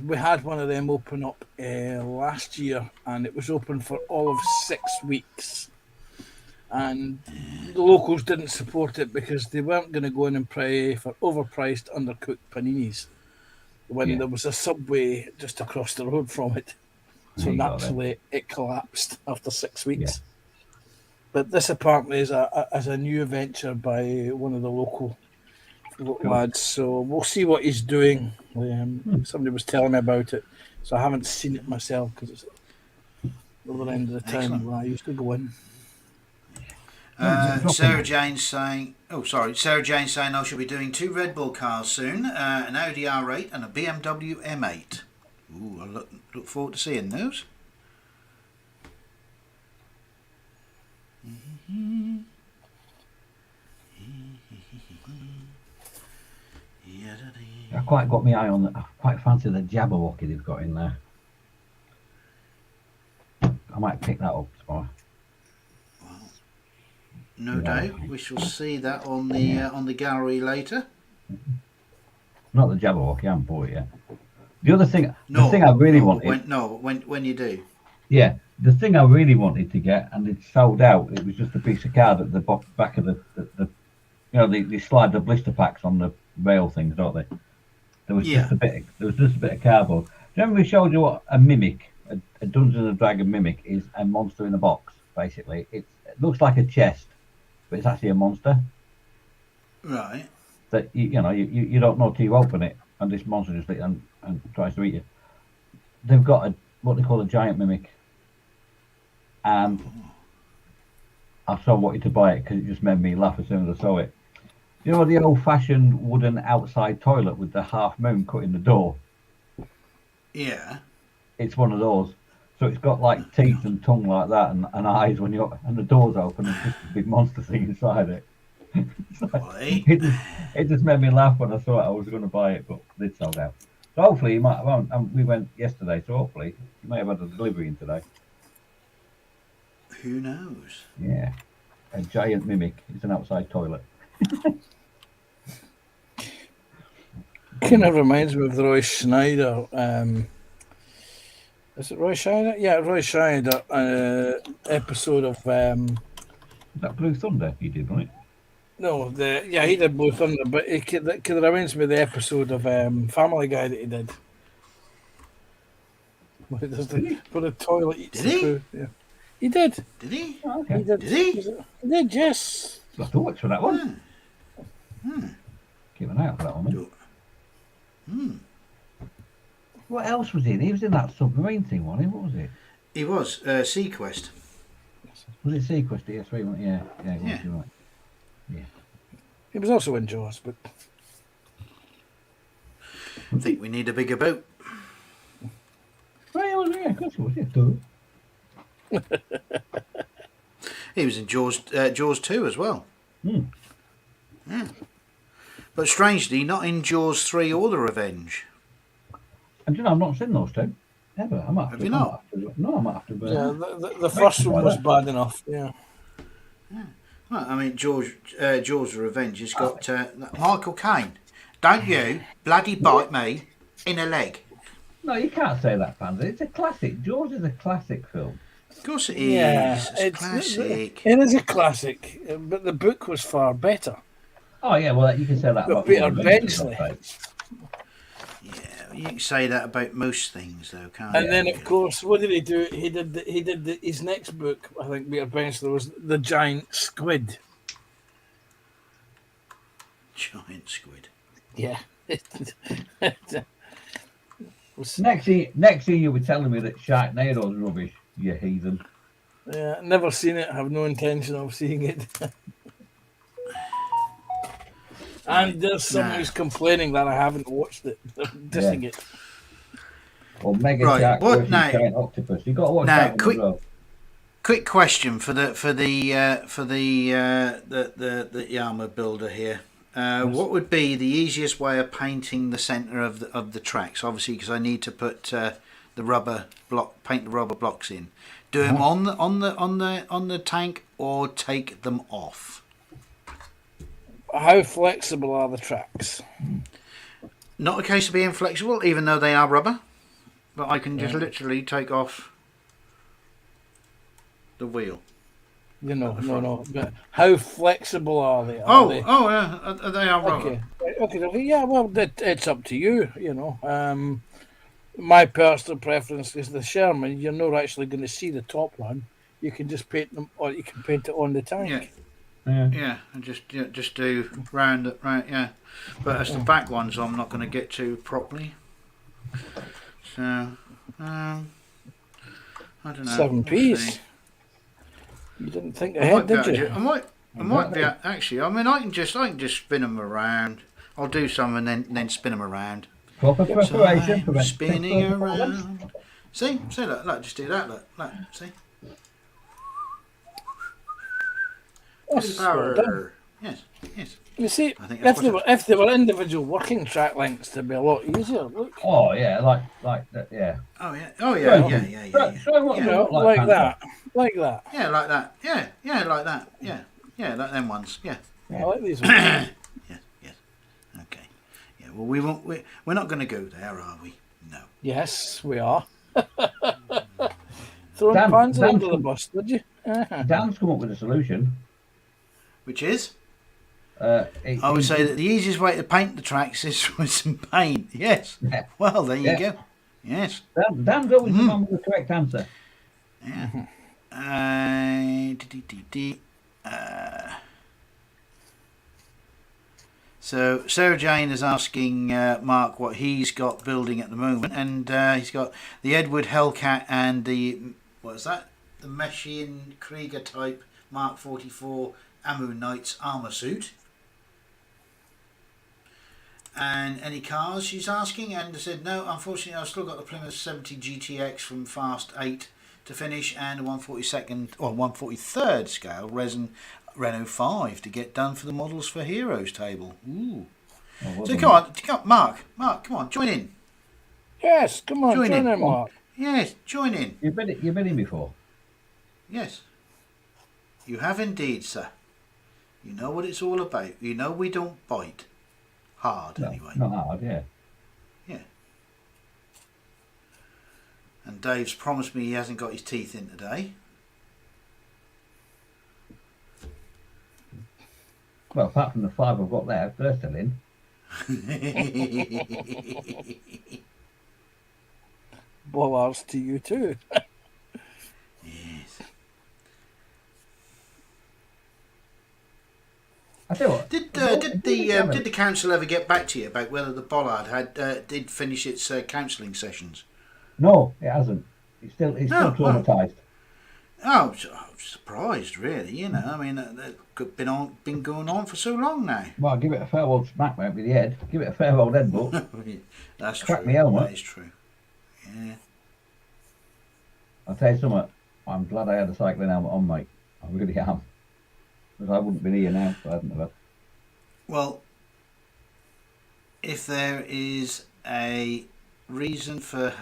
We had one of them open up last year, and it was open for all of 6 weeks. And the locals didn't support it because they weren't going to go in and pay for overpriced, undercooked paninis when there was a Subway just across the road from it. So naturally, it collapsed after 6 weeks. Yeah. But this apparently is a new venture by one of the local lads. So we'll see what he's doing. Somebody was telling me about it, so I haven't seen it myself because it's at the other end of the town where I used to go in. Sarah Jane's saying, I shall be doing 2 Red Bull cars soon, an Audi R8 and a BMW M8. Ooh, I look forward to seeing those. I quite got my eye on that. I quite fancy the Jabberwocky they've got in there. I might pick that up tomorrow. No doubt, we shall see that on the gallery later. Not the Jabberwocky, I haven't bought it yet. The other thing, the thing I really wanted. When you do. Yeah, the thing I really wanted to get, and it sold out. It was just a piece of card at the back of the they slide the blister packs on the rail things, don't they? There was just a bit of cardboard. Do you remember we showed you what a mimic, a Dungeons and Dragons mimic is? A monster in a box, basically. It looks like a chest, but it's actually a monster. Right. that you don't know till you open it, and this monster just and tries to eat you. They've got what they call a giant mimic, and I so wanted to buy it because it just made me laugh as soon as I saw it. You know the old-fashioned wooden outside toilet with the half moon cut in the door? Yeah. It's one of those. So it's got like teeth and tongue like that, and eyes when and the door's open, and just a big monster thing inside it. Right. It just made me laugh when I saw it. I was going to buy it, but it sold out. So hopefully you might have. We went yesterday, so hopefully you may have had a delivery in today. Who knows? Yeah, a giant mimic. It's an outside toilet. Kind of reminds me of the Roy Schneider. Is it Roy Schneider? Yeah, Roy Schneider episode of. Is that Blue Thunder you did, wasn't it? No, he did Blue Thunder, but it kind of reminds me of the episode of Family Guy that he did. Where the toilet eats Did the he? poo. Yeah. He did. Did he? Oh, okay. He did. Did he? He did, yes. I have to watch for that one. Keep an eye out for that one. Then. What else was he in? He was in that submarine thing, wasn't he? What was it? He was Sequest. Was it Sequest DS3? Wasn't it? Yeah, it was. Yeah. You're right. He was also in Jaws, but I think we need a bigger boat. Right, of course it was. Yeah, too. He was in Jaws 2 as well. Hmm. Yeah. But strangely, not in Jaws 3 or The Revenge. And you know, I've not seen those two ever. I might have Have to, you I not? might have to, no, I might have to. yeah, the first one was bad enough. Yeah. Well, I mean, Jaws The Revenge has got Michael Caine. Don't you bloody bite me in the leg. No, you can't say that, Panda. It's a classic. Jaws is a classic film. Of course it is. Yeah, It's classic. It is a classic, but the book was far better. Oh yeah, well you can say that But about Peter all the adventures, Benchley. I'd say. Yeah, you can say that about most things, though, can't And you? then, of course, what did he do? He did his next book. I think Peter Benchley was The Giant Squid. Giant squid. Yeah. Next thing you were telling me that Sharknado's rubbish, you heathen. Yeah, never seen it. Have no intention of seeing it. And there's someone who's complaining that I haven't watched it. They're dissing it. Or Mega Right, Shark what versus now? Giant Octopus. You got to watch Now, that one quick- as well. Quick question for the armor builder here. What would be the easiest way of painting the center of the tracks? Obviously, because I need to put paint the rubber blocks in. Do them on the tank or take them off. How flexible are the tracks? Not a case of being flexible, even though they are rubber, but I can just literally take off the wheel. No. But how flexible are they? They are rubber. Okay. Yeah. Well, it's up to you. My personal preference is the Sherman. You're not actually going to see the top one. You can just paint them, or you can paint it on the tank. Yeah, and just do round it, right? Yeah, but it's the back ones I'm not going to get to properly. So, I don't know. 7 We'll Ps. see. You didn't think I ahead, might did be you? able to- I might be actually. I mean, I can just spin them around. I'll do some and then spin them around. Proper preparation. So I'm spinning around. See, look, just do that. Look, see. Yes, well done. Yes. You see, I think that's if they were individual working track lengths, to be a lot easier. Look, Oh yeah, like that. Yeah. Oh yeah. Show what you they know, look like Panda. that, like that. Yeah, like that. Yeah, like that. Yeah, like them ones. Yeah. I like these ones. Yes. Okay. Yeah. Well, we're not going to go there, are we? No. Yes, we are. Throwing Dan- pans Dan- under the bus, did you? Dan's come up with a solution. Which is? I I would say that the easiest way to paint the tracks is with some paint. Yes. Yeah. Well, there you Yeah. go. Yes. Dan's always the man with the correct answer. Yeah. So Sarah Jane is asking Mark what he's got building at the moment, and he's got the Edward Hellcat and the what is that? The Messian Krieger type Mark 44 Ammo Knights armor suit. And any cars, she's asking, and I said no. Unfortunately, I've still got the Plymouth 70 GTX from Fast 8 to finish, and a 142nd or 143rd scale resin Renault 5 to get done for the models for Heroes table. Ooh. Oh, well So done. come on, Mark, come on, join in. Yes, come on, Join join in. in, Mark. Yes, join in. You've been in before. Yes, you have indeed, sir. You know what it's all about. You know we don't bite hard No, anyway. not hard, yeah. Yeah. And Dave's promised me he hasn't got his teeth in today. Well, apart from the 5 I've got there, they're still in. Bollards to you too. Yes. I tell you what. Did the council ever get back to you about whether the bollard did finish its counselling sessions? No, it hasn't. It's still No, traumatised. Oh, I'm surprised, really. You know, I mean, they've been going on for so long now. Well, give it a fair old smack, mate, with the head. Give it a fair old headbutt. That's Crack true. me helmet. That is true. Yeah. I'll tell you something. I'm glad I had a cycling helmet on, mate. I really am. Because I wouldn't be here now if I hadn't have. Well, if there is a reason for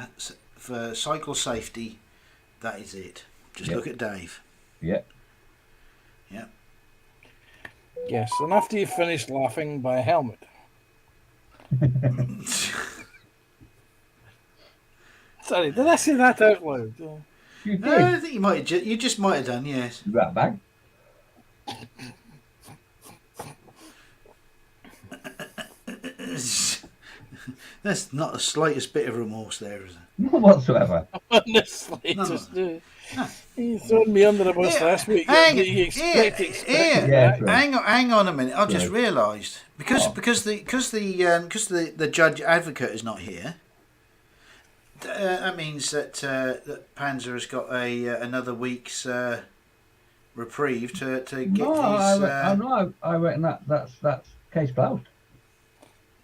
cycle safety, that is it. Just Yep. look at Dave. Yeah. Yeah. Yes, and after you finish laughing, buy a helmet. Sorry, did I say that out loud? You did. I think you just might have done, yes. Rat bag. There's not the slightest bit of remorse there, is there? None whatsoever. Honestly, No. just you thrown me under the bus Yeah, last week. You expect Yeah, that. true. hang on a minute. I just Right. realised because Oh. the judge advocate is not here. That means that that Panzer has got another week's reprieve to get No, I reckon that's case closed.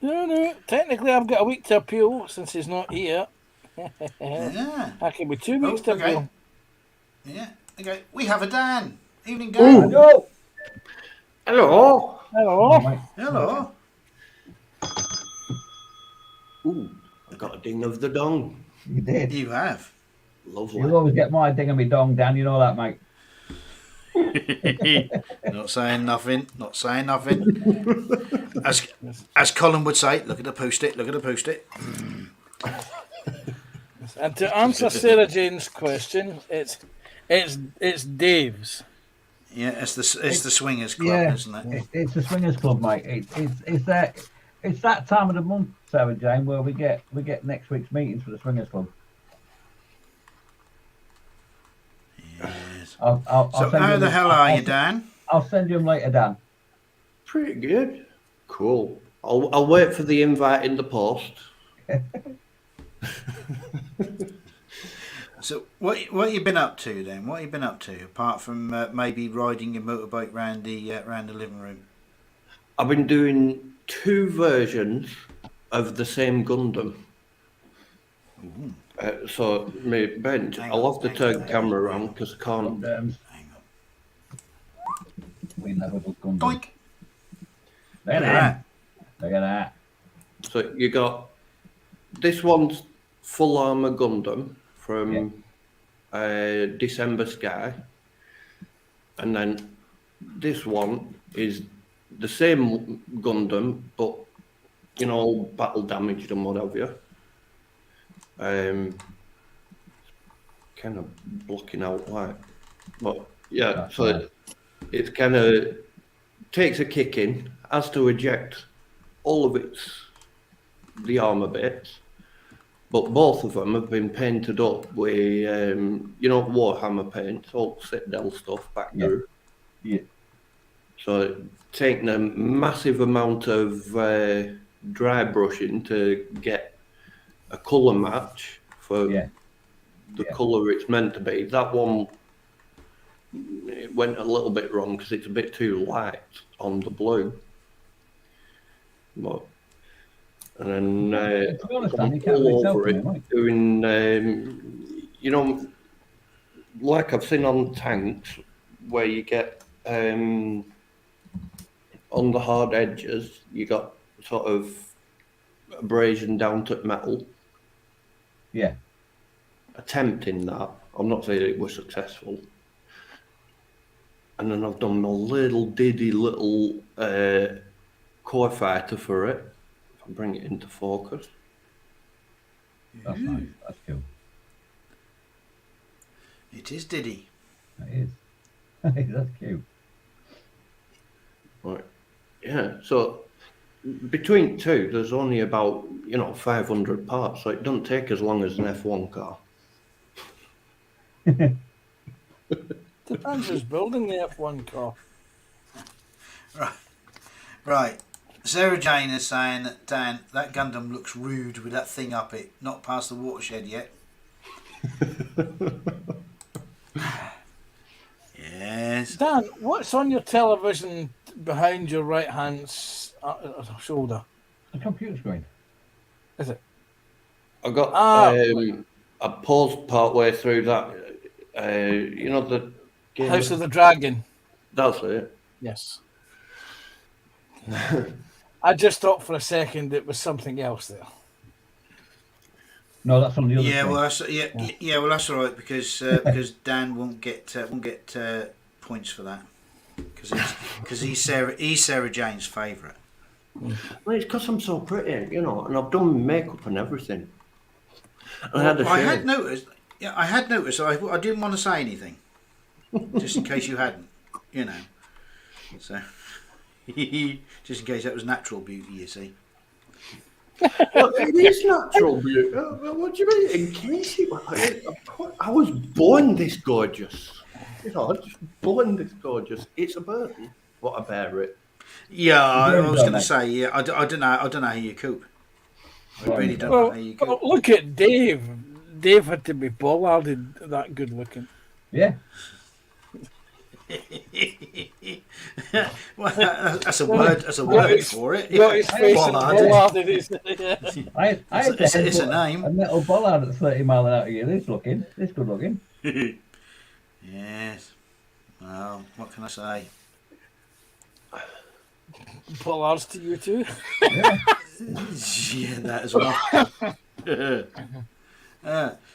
No, technically I've got a week to appeal since he's not here. yeah. I can be 2 weeks to okay. appeal. Yeah. Okay. We have a Dan. Evening, I Dan. know. Hello. Hello. Oh, mate. Hello. Ooh, I got a ding of the dong. You did. You have. Lovely. You'll always get my ding and me dong, Dan. You know that, mate. Not saying nothing. Not saying nothing. As Colin would say, look at the post-it. Look at the post-it. And to answer Sarah Jane's question, it's Dave's. Yeah, it's the swingers club, isn't it? It's the swingers club, mate. It's that time of the month, Sarah Jane, where we get next week's meetings for the swingers club. Yes. I'll So send how you the them- hell are you, Dan? I'll send you them later, Dan. Pretty good. Cool. I'll wait for the invite in the post. So what you been up to then? What you been up to apart from maybe riding your motorbike round the living room? I've been doing 2 versions of the same Gundam. So, mate, Ben, Hang I'll on, have to hang turn on. the camera around because I can't. Gundams. Hang We never do Gundams. on. Doink. Look at that. Look at that. So, you got this one's full armor Gundam from December Sky, and then this one is the same Gundam, but you know, battle damaged and what have you. Kind of blocking out light, but yeah. That's So fine. it kind of takes a kick in, has to eject all of the armor bits. But both of them have been painted up with, you know, Warhammer paint, all Citadel stuff back Yeah. through. Yeah. So taking a massive amount of dry brushing to get a colour match for Yeah. the Yeah. colour it's meant to be. That one, it went a little bit wrong because it's a bit too light on the blue. But, and then To be honest, gone Dan, you can't really all tell over from it, it, right? doing, you know, like I've seen on tanks where you get on the hard edges, you got sort of abrasion down to metal. Yeah. Attempting that, I'm not saying it was successful. And then I've done a little core fighter for it. If I bring it into focus. That's nice. That's cool. It is Diddy. That is. That's cute. Right. Yeah. So between two, there's only about 500 parts, so it doesn't take as long as an F1 car. Depends who's building the F1 car. Right. Sarah Jane is saying that, Dan, that Gundam looks rude with that thing up it, not past the watershed yet. Yes. Dan, what's on your television behind your right hand shoulder? The computer screen. Is it? I got I paused part way through that. The game. House of the Dragon. That's it. Yes. I just thought for a second it was something else there. No, that's on the other Yeah, screen. well, well, that's all right because Dan won't get points for that because he's Sarah Jane's favourite. Well, it's because I'm so pretty, and I've done makeup and everything. I had a I shave. had noticed. Yeah, I had noticed. So I didn't want to say anything, just in case you hadn't. So just in case that was natural beauty. You see. Well, it is natural beauty. What do you mean? In case I was born this gorgeous. I was just born this gorgeous. It's a burden, but I bear it. Yeah, I was going to mate. say. Yeah, I don't know. I don't know how you cope. I really don't know Well, how you cope. look at Dave. Dave had to be bollarded that good looking. Yeah. Well, that's a word. That's a word for it. Got his face Bollarded. bollarded. Isn't I had to It's a headbutt name. a metal bollard at 30 mile an hour. Yeah, this good looking. Yes. Well, what can I say? bollards to you too. Yeah. Yeah, that as well.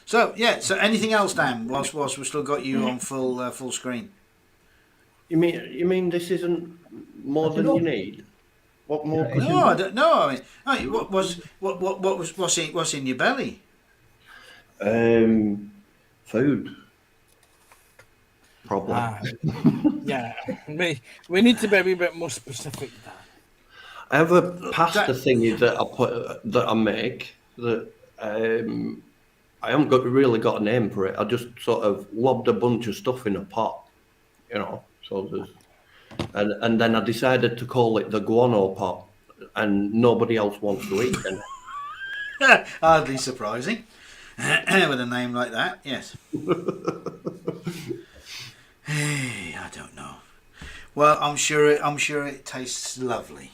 So anything else, Dan? Whilst we've still got you on full screen. You mean this isn't more than you need? What more? Yeah, Could No, I don't know. I mean, what's in your belly? Food. Probably. Yeah, we need to be a wee bit more specific. Dan. I have a pasta thingy that I make that I haven't really got a name for it. I just sort of lobbed a bunch of stuff in a pot, So there's, and then I decided to call it the guano pot, and nobody else wants to eat it. Hardly surprising, with a name like that. Yes. Hey, I don't know. Well, I'm sure it tastes lovely.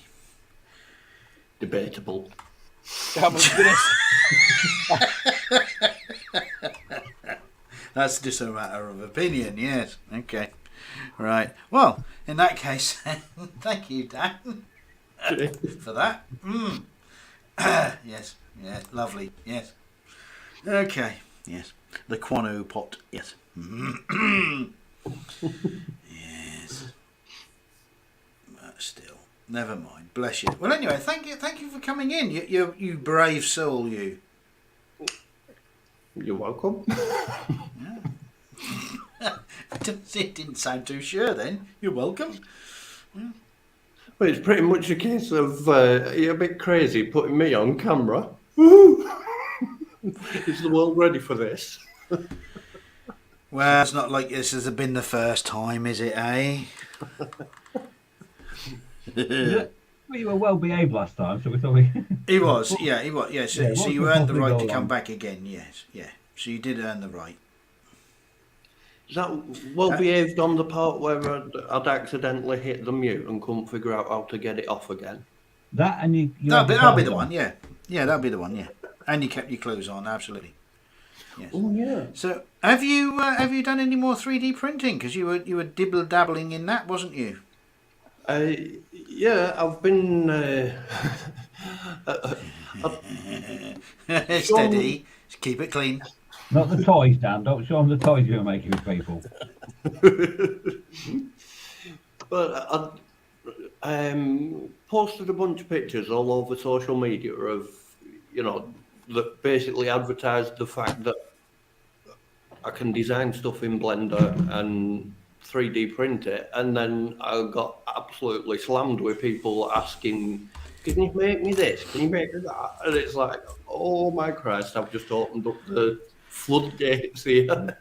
Debatable. I was gonna That's just a matter of opinion. Yes. Okay. Right. Well, in that case, thank you, Dan, for that. Yes. Yeah. Lovely. Yes. Okay. Yes. The Quano pot. Yes. Yes. But still, never mind. Bless you. Well, anyway, thank you for coming in. You brave soul, you. You're welcome. It didn't sound too sure then. You're welcome. Well, it's pretty much a case of you're a bit crazy putting me on camera. Is the world ready for this? Well, it's not like this has been the first time, is it, eh? Well, you were well behaved last time, so we thought we. He was, yeah, he was, yeah. So, Yeah, so what you could earned the possibly right go to come wrong? back again, yes, yeah. So you did earn the right. Is that well behaved on the part where I'd accidentally hit the mute and couldn't figure out how to get it off again? That and you. That'll be the one, yeah. Yeah, that'll be the one, yeah. And you kept your clothes on, absolutely. Yes. Oh yeah. So have you done any more 3D printing? Because you were dibble dabbling in that, wasn't you? Yeah, I've been. Steady. Just keep it clean. Not the toys, Dan. Don't show them the toys you were making with people. But I posted a bunch of pictures all over social media of, that basically advertised the fact that I can design stuff in Blender and 3D print it, and then I got absolutely slammed with people asking, "Can you make me this? Can you make me that?" And it's like, oh my Christ, I've just opened up the floodgates here.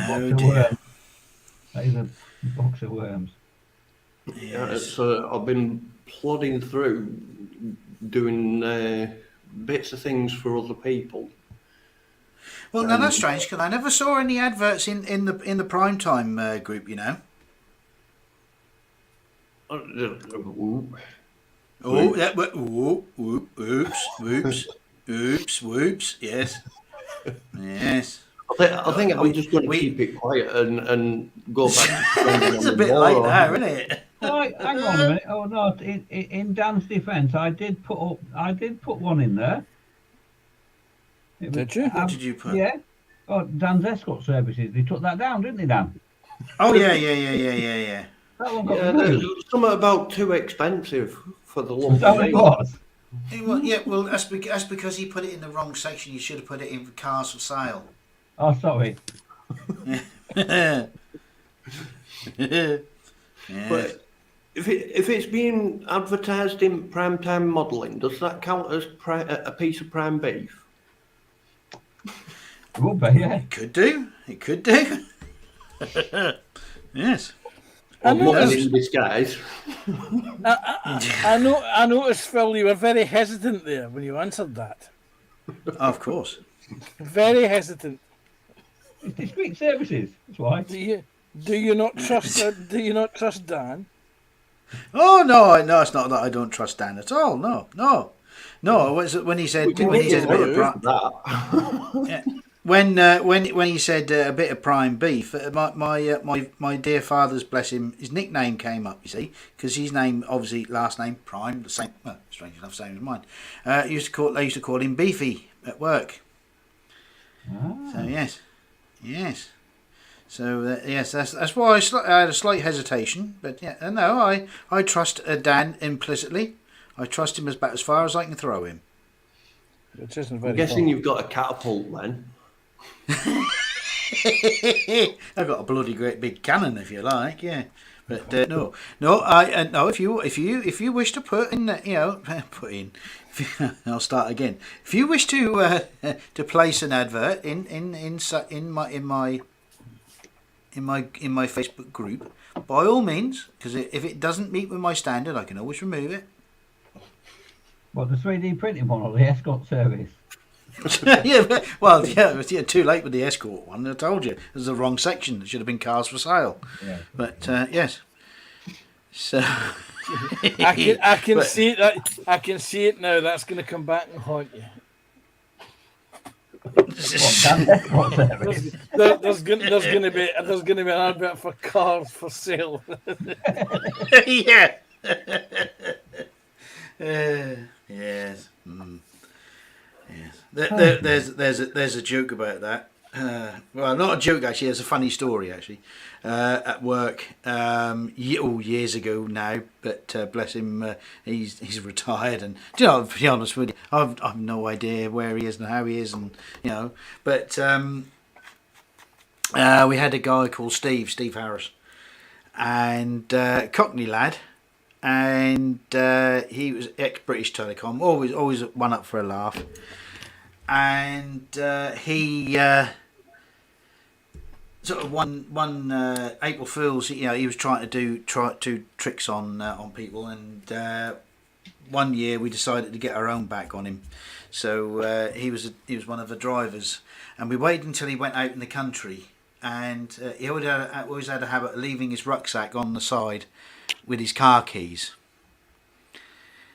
Oh dear. That is a box of worms. So I've been plodding through doing bits of things for other people. Well, no, that's strange because I never saw any adverts in the prime time group. You know. Oh, that oops, whoops. Yes, yes. I think I'm just going to keep it quiet and go back. It's a bit late now, isn't it? Right, hang on a minute. Oh no! In Dan's defence, I did put one in there. Did you? What did you put? Yeah. Oh, Dan's escort services. They took that down, didn't they, Dan? Oh yeah. That one got Yeah, removed. there's something about too expensive for the lump. That it was. Well, that's because he put it in the wrong section. You should have put it in cars for sale. Oh, sorry. But if it's being advertised in primetime modelling, does that count as a piece of prime beef? It would be, yeah. It could do. Yes. I Or mutton noticed, in disguise? I noticed, Phil, you were very hesitant there when you answered that. Of course. Very hesitant. It's discreet services. That's why. Do you not trust? Do you not trust Dan? Oh no, it's not that I don't trust Dan at all. No. When he said a bit of when he said a bit of prime beef, my dear father's, bless him, his nickname came up. You see, because his name, obviously last name Prime, the same. Well, strange enough, same as mine. They used to call him Beefy at work. Ah. So yes. So yes, that's why I had a slight hesitation, but yeah, no, I trust Dan implicitly. I trust him about as far as I can throw him. Which isn't very. I'm guessing you've got a catapult then. I've got a bloody great big cannon, if you like, yeah. But no. If you wish to put in, put in. I'll start again. If you wish to place an advert in my Facebook group, by all means, because if it doesn't meet with my standard, I can always remove it. What, the 3D printing one or the escort service? Yeah, well, yeah, it was too late with the escort one. I told you it was the wrong section. It should have been cars for sale. Yeah. But yes, so I can see it. I can see it now. That's going to come back and haunt you. What, Dan's escort service? There's going to be an advert for cars for sale. yeah. Yes. Mm. Yes. There's a joke about that. Well, not a joke actually. It's a funny story actually. At work, years ago now, but bless him, he's retired, and to be honest with you, I've no idea where he is and how he is, and but we had a guy called Steve Harris, and Cockney lad. And he was ex-British Telecom, always one up for a laugh. And he sort of one April Fool's. You know, he was trying to do tricks on people, and one year we decided to get our own back on him. So he was one of the drivers, and we waited until he went out in the country, and he always had a habit of leaving his rucksack on the side with his car keys.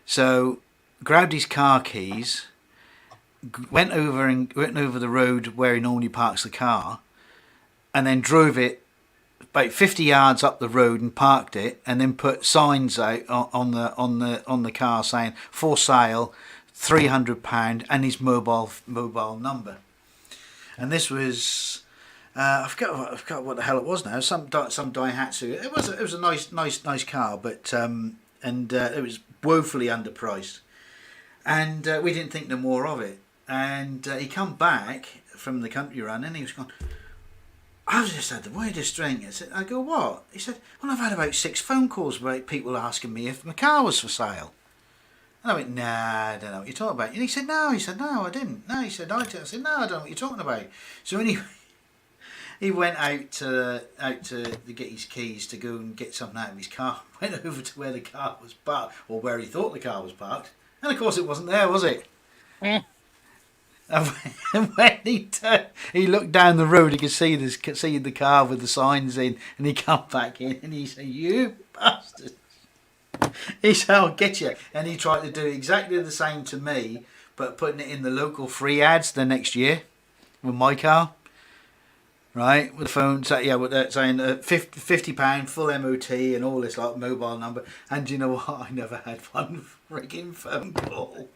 So grabbed his car keys, went over the road where he normally parks the car, and then drove it about 50 yards up the road and parked it, and then put signs out on the car saying for sale, £300, and his mobile number. And this was I forgot what the hell it was now. Some Daihatsu. It was a nice car, but it was woefully underpriced, and we didn't think no more of it. And he come back from the country run, and he was going, I've just had the weirdest drink. I go, what? He said, well, I've had about 6 phone calls about people asking me if my car was for sale. And I went, nah, I don't know what you're talking about. And he said, no, I didn't. No, he said, I did. I said, no, I don't know what you're talking about. So anyway, he went out to get his keys to go and get something out of his car. Went over to where the car was parked, or where he thought the car was parked. And of course it wasn't there, was it? And when he looked down the road, he could see the car with the signs in, and he come back in and he said, "You bastard!" He said, "I'll get you." And he tried to do exactly the same to me, but putting it in the local free ads the next year with my car, right? With the phone, with that saying £50 full MOT and all this like mobile number. And you know what? I never had one frigging phone call.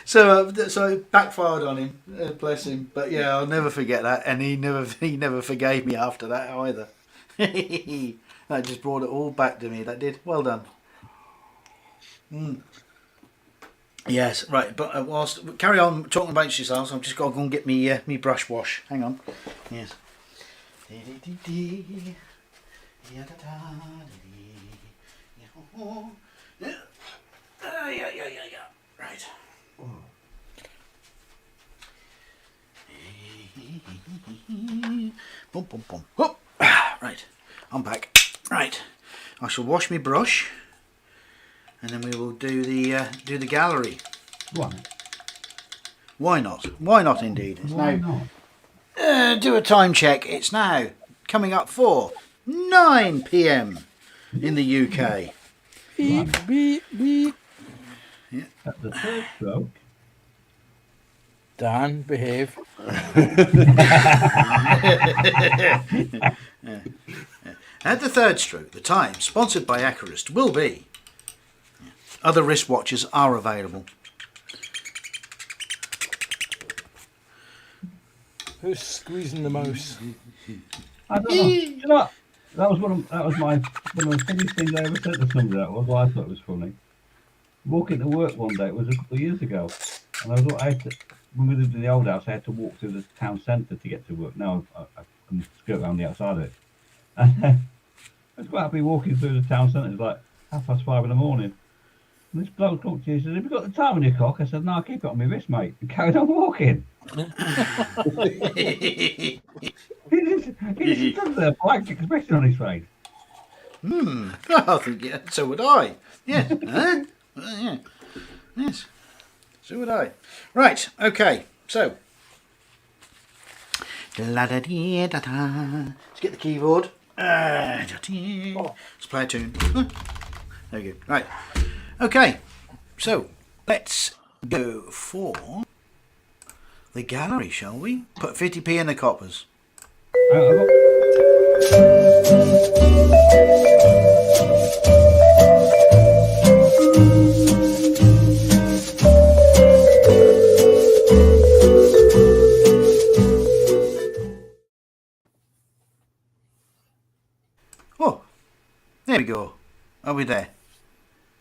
So it backfired on him, bless him. But yeah, I'll never forget that, and he never forgave me after that either. That just brought it all back to me. That did. Well done. Yes, right. But whilst carry on talking about yourselves, I've just got to go and get me brush wash. Hang on. Yes. Yeah. Right. Boom, boom, boom. Whoop. Right. I'm back. Right. I shall wash my brush, and then we will do the gallery. What? Why not? Why not? Indeed. It's Why now. not? Do a time check. It's now coming up for 9 p.m. in the UK. Beep, beep, beep. At the third stroke. Dan, behave. At the third stroke, the time, sponsored by Acarist, will be. Other wristwatches are available. Who's squeezing the mouse? I don't know. You know what? That was one of the funniest things I ever said to somebody. That was why I thought it was funny. Walking to work one day, it was a couple of years ago, and when we lived in the old house, I had to walk through the town centre to get to work. Now I can skirt around the outside of it. And I was quite happy walking through the town centre. It's like 5:30 in the morning. And this bloke talked to me. He said, "Have you got the time on your clock?" I said, "No, I keep it on my wrist, mate." And carried on walking. He just stood there, blank expression on his face. I think yeah, so would I. Yes. Huh? Yeah. Yes. So would I. Right. Okay. So. La-da-dee-da-da. Let's get the keyboard. Let's play a tune. There you go. Right. Okay. So let's go for the gallery, shall we? Put 50p in the coppers. Oh, there we go. Are we there?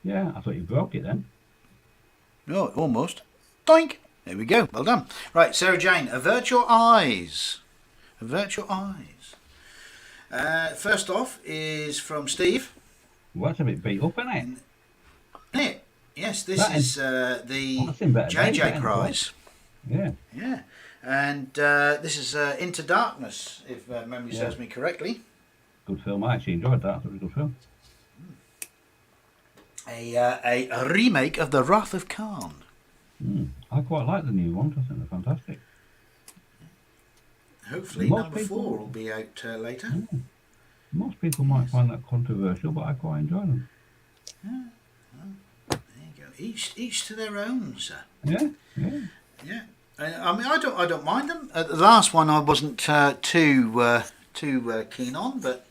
Yeah, I thought you broke it then. Oh, almost. Doink. There we go. Well done. Right, Sarah Jane, avert your eyes. Avert your eyes. First off is from Steve. Well, that's a bit beat up, isn't it? Yes, this That is the that's in better days, JJ that Cries. Yeah. Yeah. And this is Into Darkness, if memory serves me correctly. Good film. I actually enjoyed that. It was a good film. A remake of The Wrath of Khan. I quite like the new ones. I think they're fantastic. Hopefully, Most number people- 4 will be out later. Most people might find that controversial, but I quite enjoy them. There you go. Each to their own, sir. Yeah. Yeah. I mean, I don't mind them. The last one I wasn't too keen on, but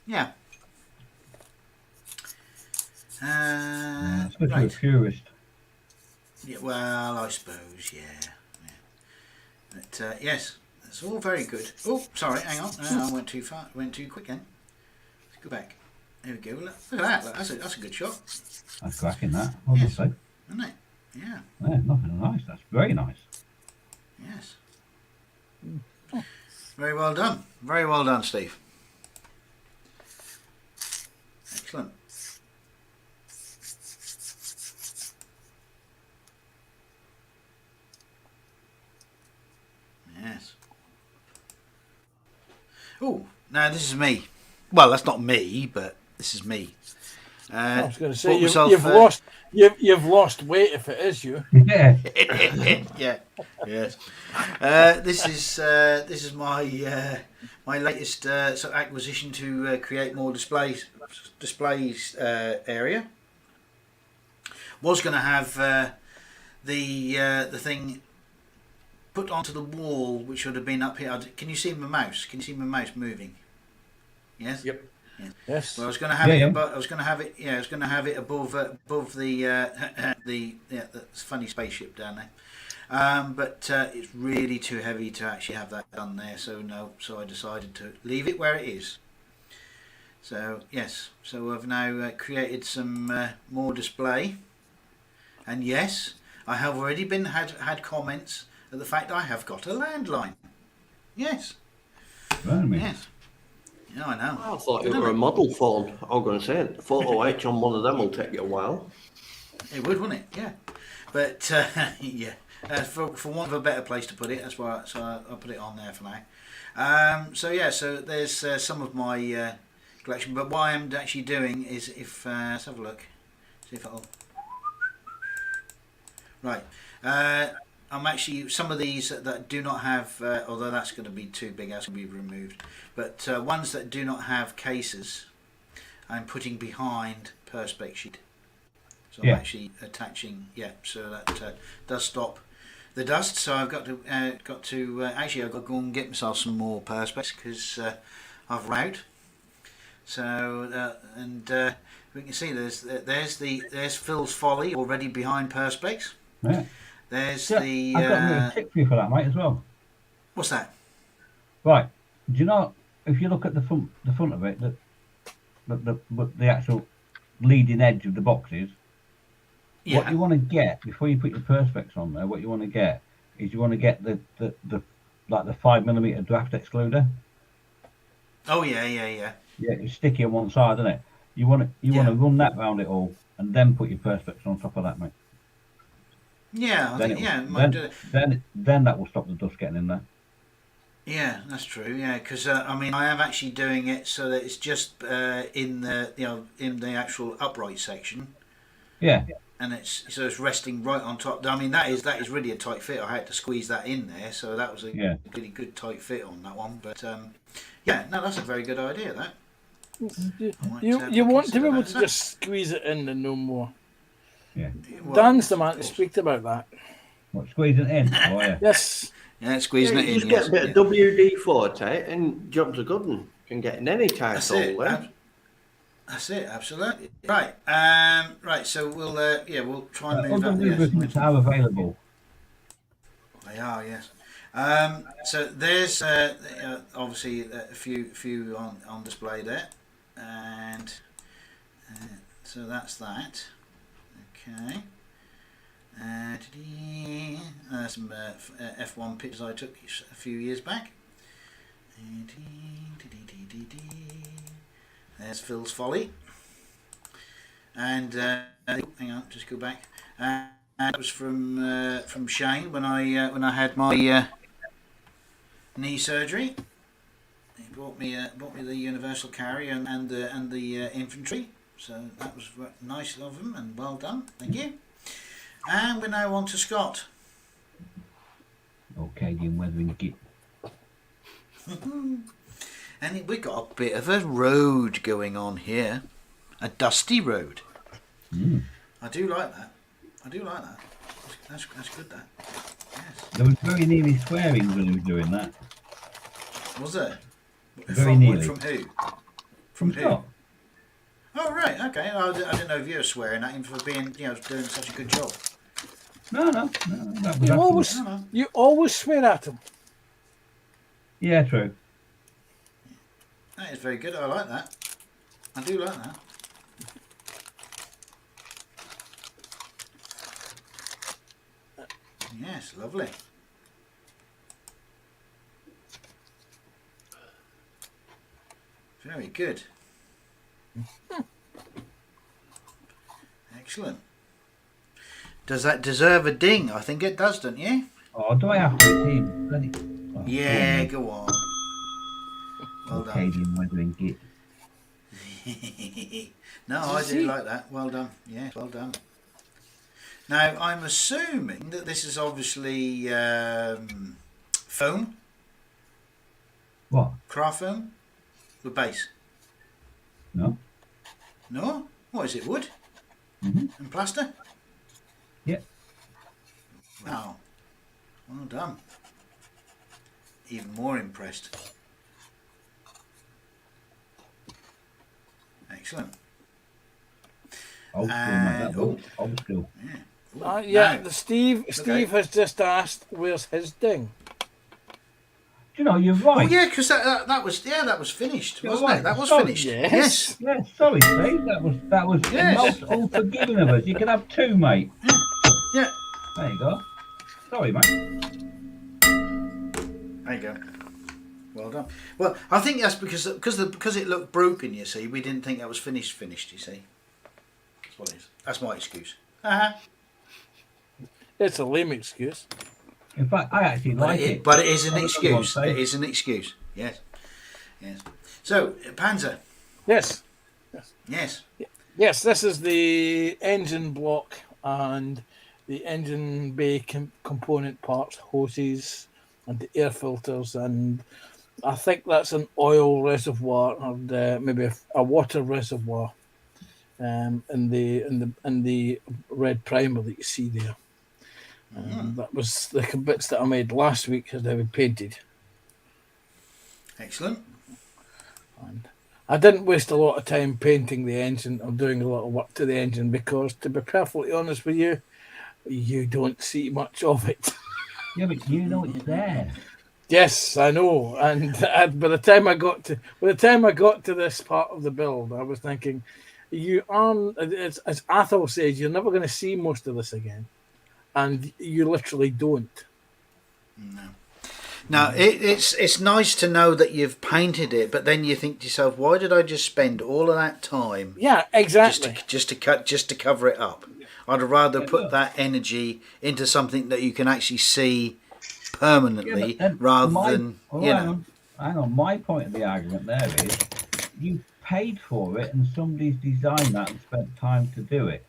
yeah. Especially Right. a purist. Yeah, well, I suppose, yeah. But yes, it's all very good. Oh, sorry, hang on. I went too far. Went too quick then. Let's go back. There we go. Look at that. Look, that's a good shot, That's cracking that, obviously. isn't it? Yeah. Yeah, nothing nice. That's very nice. Yes. Very well done. Very well done, Steve. Excellent. Yes. Oh, now this is me. Well, that's not me, but this is me. I was going to say bought you've myself, you've lost weight if it is you. Yeah. yeah, yes. This is my my latest sort of acquisition to create more displays area. Was going to have the thing put onto the wall, which would have been up here. Can you see my mouse? Can you see my mouse moving? Yes. Yep. Yes. Well, I was going to have Yeah, it. yeah. Above, I was going to have it. Yeah, I was going to have it above the funny spaceship down there. But it's really too heavy to actually have that done there. So no. So I decided to leave it where it is. So yes. So I've now created some more display. And yes, I have already had comments at the fact I have got a landline. Yes. Blimey. Yes. Yeah, I know. I thought it were a model phone. I was going to say, photo etch on one of them will take you a while. It would, wouldn't it? Yeah. But yeah, for want of a better place to put it, that's why. So I'll put it on there for now. So yeah, so there's some of my collection. But what I'm actually doing is, if let's have a look, see if it'll. Right. I'm actually some of these that do not have, although that's going to be too big, that's going to be removed. But ones that do not have cases, I'm putting behind Perspex sheet. So Yeah. I'm actually attaching, so that does stop the dust. So I've got to actually I've got to go and get myself some more Perspex because I've run out. So we can see there's Phil's Folly already behind Perspex. Yeah. There's Yeah, the I've got a little tip for you for that, mate, as well. what's that? Right. Do you know if you look at the front of it, the actual leading edge of the boxes, Yeah. what you want to get before you put your Perspex on there, what you want to get is you want to get the like the 5mm draft excluder. Oh yeah. Yeah, it's sticky on one side, isn't it? You want to Yeah. run that round it all and then put your Perspex on top of that, mate. Yeah, I Then think it- yeah, it might do it. then that will stop the dust getting in there. Yeah, that's true. Yeah, because I mean, I am actually doing it so that it's just in the in the actual upright section, Yeah. and it's resting right on top. I mean, that is really a tight fit. I had to squeeze that in there, so that was a Yeah. really good tight fit on that one. But yeah, no, that's a very good idea. That You want to be able to consider just squeeze it in and no more. Yeah. well, Dan's the man to speak about that. What, squeezing it in? Oh, yeah. Yes. Yeah, squeezing Yeah, it you in. just Yes, get a bit yeah. of WD-40 and jump to good one. Can get in any tight That's hole it. there. That's it. Absolutely. Right. Right. So we'll we'll try and move Other that. Yes. lubricants are available. They are, yes. So there's obviously a few on display there, and so that's that. Okay. Some F1 pictures I took a few years back. There's Phil's Folly, and hang on, just go back. That was from Shane when I had my knee surgery. He bought me the universal carry and the infantry. So that was nice of him and well done. Thank you. And we're now on to Scott. Okay, then weathering kit. And we've got a bit of a road going on here. A dusty road. Mm. I do like that. That's good, that. Yes. There was very nearly swearing when he was doing that. Was there? Very nearly. From who? From who? Scott. Oh, right, okay. I didn't know if you were swearing at him for being, doing such a good job. No. That was You afterwards. always, No. you always swear at him. Yeah, true. That is very good. I like that. I do like that. Yes, lovely. Very good. Excellent. Does that deserve a ding? I think it does, don't you? Oh, do I have to team? Bloody. Oh, Yeah, go go on. Well on. Okay, then weathering kit. done. No, I do like that. Well done. Yeah, well done. Now, I'm assuming that this is obviously foam, What? craft foam, the base. No. No? What is it, wood? Mhm. And plaster? Yeah. Wow. Well done. Even more impressed. Excellent. Old school, mate. That's oh. old school. Yeah. Ooh, Yeah, now- the Steve has just asked, where's his ding? Do you know, you're Oh right. yeah, because that was finished, You're wasn't right. it? That was Sorry. finished. Yes. Yeah, sorry, Steve. That was Yes. most unforgiving of us. You can have two, mate. Yeah. There you go. Sorry, mate. There you go. Well done. Well, I think that's because it looked broken. You see, we didn't think that was finished. You see, that's what it is. That's my excuse. It's a lame excuse. In fact, I actually like it. But it is an I don't know what excuse. to say. It is an excuse. Yes. Yes. So, Panzer. Yes. Yes. Yes, this is the engine block and the engine bay component parts, hoses and the air filters, and I think that's an oil reservoir and maybe a water reservoir in the red primer that you see there. That was the bits that I made last week as they were painted. Excellent. And I didn't waste a lot of time painting the engine or doing a lot of work to the engine because, to be perfectly honest with you, you don't see much of it. Yeah, but you know it's there. Yes, I know. And by the time I got to this part of the build, I was thinking, as Athol says, you're never going to see most of this again, and you literally don't. No. Now it's nice to know that you've painted it, but then you think to yourself, why did I just spend all of that time? Yeah, exactly. Just to cover it up. I'd rather put that energy into something that you can actually see permanently, Yeah, rather my- than well, you hang know. on. Hang on. My point of the argument there is, you paid for it, and somebody's designed that and spent time to do it.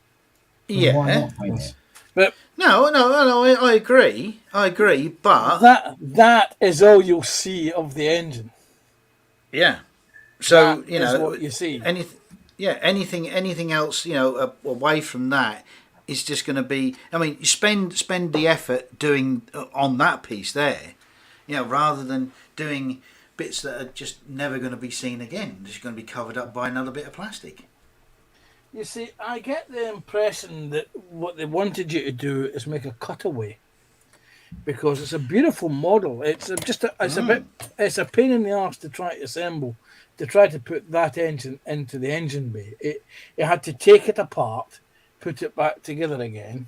So why Yeah. not paint it? But No. I agree. But that is all you'll see of the engine. yeah. So That you is know what you see. anything else, away from that is just going to be. I mean, you spend the effort doing on that piece there, rather than doing bits that are just never going to be seen again. Just going to be covered up by another bit of plastic. You see, I get the impression that what they wanted you to do is make a cutaway, because it's a beautiful model. It's a pain in the arse to try to assemble, to try to put that engine into the engine bay. You had to take it apart, put it back together again,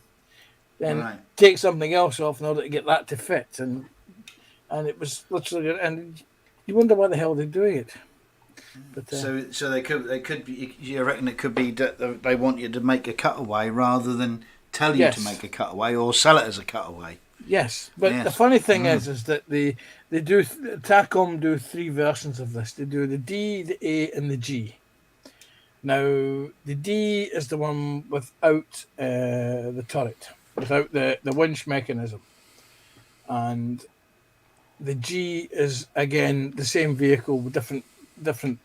then Right. take something else off in order to get that to fit, and it was literally, and you wonder why the hell they're doing it. But So they could be. You reckon it could be that they want you to make a cutaway rather than tell you Yes. to make a cutaway or sell it as a cutaway. Yes, but the Yes. funny thing is that they do Tacom do 3 versions of this. They do the D, the A, and the G. Now the D is the one without the turret, without the winch mechanism, and the G is again the same vehicle with different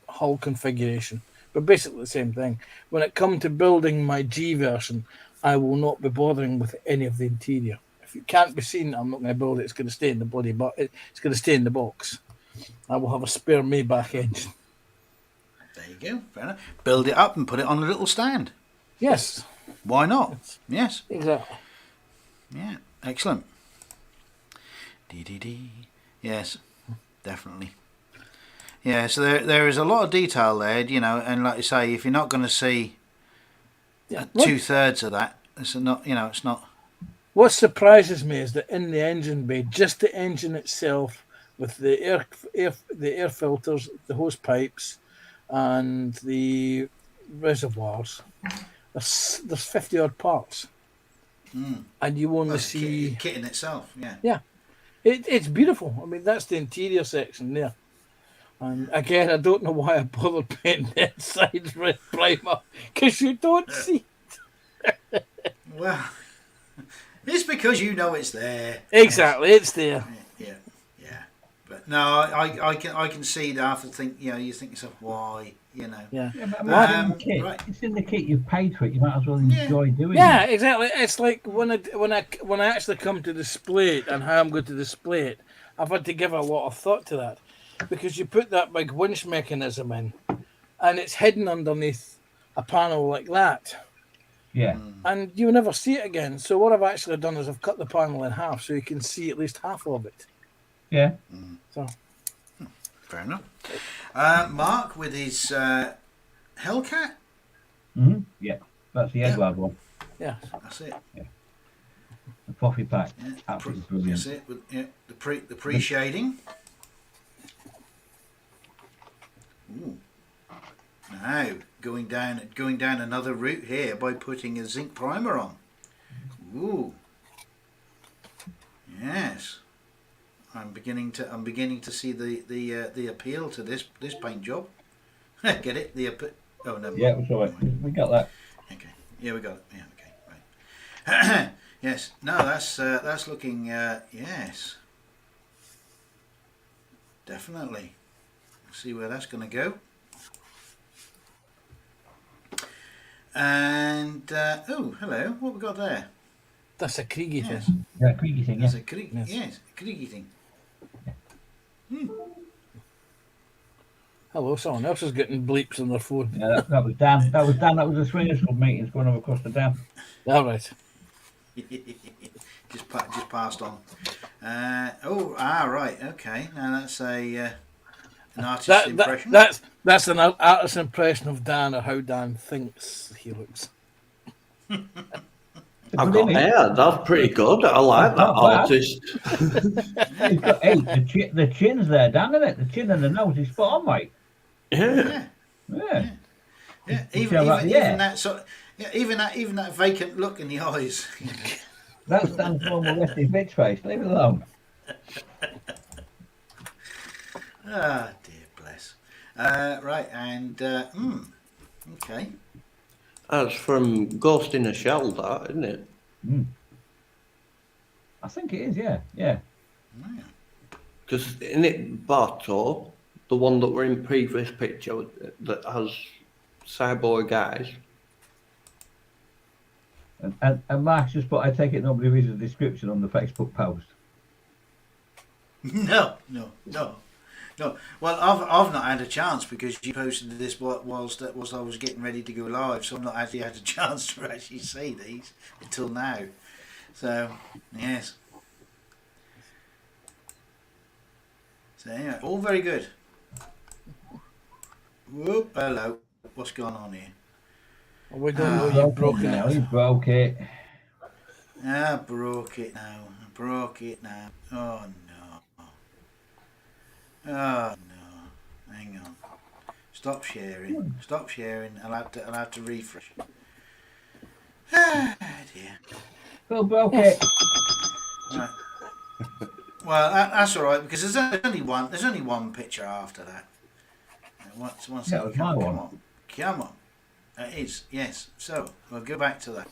hull configuration, but basically the same thing. When it comes to building my G version, I will not be bothering with any of the interior. If it can't be seen, I'm not going to build it. It's going to stay in the body, but it's going to stay in the box. I will have a spare Maybach engine. There you go. Fair enough. Build it up and put it on a little stand. Yes, Why not? Yes. exactly. Yeah. Excellent. Dee. Yes, definitely. Yeah, so there is a lot of detail there, you know, and like you say, if you're not going to see Yeah. 2/3 of that, it's not, you know, it's not. What surprises me is that in the engine bay, just the engine itself, with the air filters, the hose pipes, and the reservoirs, there's 50 odd parts, and you only That's see. kit in itself. Yeah. Yeah, it's beautiful. I mean, that's the interior section there. And again, I don't know why I bothered painting the inside red primer, because you don't see. Well, it's because you know it's there. Exactly, it's there. Yeah. But no, I can see that. I have to think. You know, you think to yourself, why? You know. Yeah. Yeah, but it's in the kit. Right. It's in the kit. You've paid for it. You might as well enjoy doing Yeah, it. exactly. It's like when I actually come to display it and how I'm going to display it, I've had to give a lot of thought to that, because you put that big winch mechanism in, and it's hidden underneath a panel like that, Yeah. and you never see it again. So what I've actually done is I've cut the panel in half so you can see at least half of it. Yeah. So Fair enough. Mark with his Hellcat. Yeah. That's the Edward one. yeah, That's it. The coffee pack. Yeah, Absolutely brilliant. That's it. Yeah, the pre shading. Ooh. Now going down another route here by putting a zinc primer on. Ooh. Yes. I'm beginning to see the appeal to this paint job. Get it? Oh no. Yeah, it was all right. We got that. Okay. Yeah, we got it. Yeah. Okay. Right. Yes. No, that's looking. Yes. Definitely. See where that's going to go. And oh, hello. What we got there? that's a Kriegi Yes. thing. Yeah, creaky thing. Yeah. That's a Krieg. Yes, a Kriegi thing. Hello, someone else is getting bleeps on their phone. Yeah, that was Dan. That was Dan. That was the Swingers Club meetings going over across the dam. All right. just passed on. Right. Okay. Now that's an artist's impression. That's an artist's impression of Dan, or how Dan thinks he looks. I've got hair. That's pretty good. I like that Not bad. artist. He's got, hey, the chin's there, Dan, isn't it? The chin and the nose is spot on, mate. Yeah. Yeah. Yeah. Even Yeah. that sort. Yeah, even that vacant look in the eyes. That's Dan's normal Wesley bitch face. Leave it alone. Ah, dear bless. Right, and okay. That's from Ghost in a Shell, that, isn't it? I think it is, yeah. Yeah. Because in it, Barto, the one that were in previous picture that has cyborg eyes. And Mark's just put, I take it nobody reads the description on the Facebook post. No. Well, I've not had a chance because you posted this whilst I was getting ready to go live, so I've not actually had a chance to actually see these until now. So yes. So anyway, all very good. Whoop, hello. What's going on here? We don't know you've broken now. it. He broke it. I broke it now. Oh no. Oh no. Hang on. Stop sharing. I'll have to refresh. Ah dear. Phil broke Yes. it. Right. Well, that's all right because there's only one. There's only one picture after that. Once Yeah, that it was come, my come one. on, come on. It is, yes. So we'll go back to that.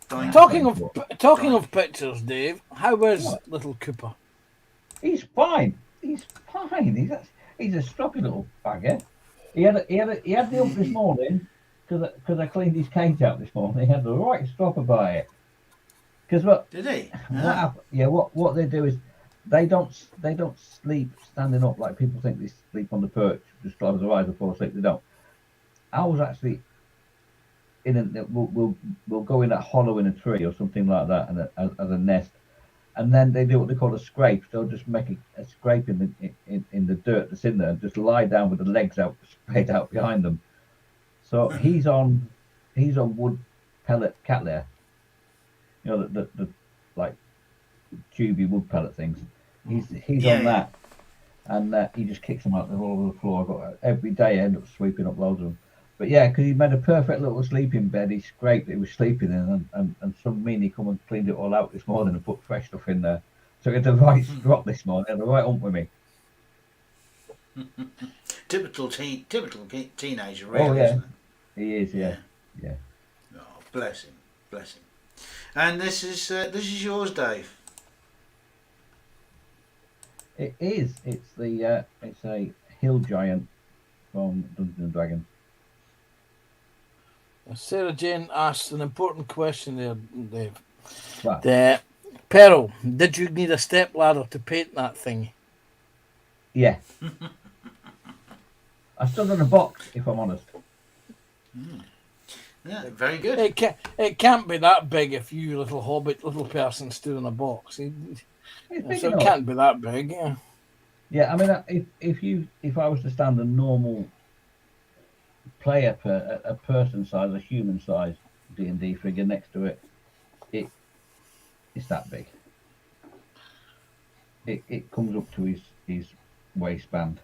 Dying Talking of pictures, Dave, how is What? little Cooper? He's fine. He's fine. He's a stroppy little bagger. He had the hump this morning because I cleaned his cage out this morning. He had the right strop about it. Because Did he? what happen, yeah, what they do is they don't sleep standing up like people think they sleep on the perch, just close their eyes and fall asleep. They don't. I was actually we'll go in a hollow in a tree or something like that, and as a nest, and then they do what they call a scrape. They'll just make a scrape in the dirt that's in there, and just lie down with the legs out straight out behind them. So he's on wood pellet cat layer. You know the like tubey wood pellet things. He's Yeah, on that, and he just kicks them out all over the floor. Every day I end up sweeping up loads of them. But yeah, because he made a perfect little sleeping bed. He scraped it, he was sleeping in, and some meanie come and cleaned it all out this morning and put fresh stuff in there. So he had the right strop this morning, had the right hump with me. Typical teenager, really. Oh yeah, Isn't it? he is. Yeah. Oh, bless him, bless him. And this is yours, Dave. It is. It's a hill giant from Dungeons and Dragons. Sarah Jane asked an important question there, Dave. Right. Peril, did you need a step ladder to paint that thing? Yeah. I stood on a box, if I'm honest. Yeah, very good. It can't be that big if you little hobbit little person stood in a box. It's big So it enough. can't be that big. Yeah. Yeah, I mean, if I was to stand a normal player a person size, a human size D&D figure next to it, it's that big. It comes up to his waistband.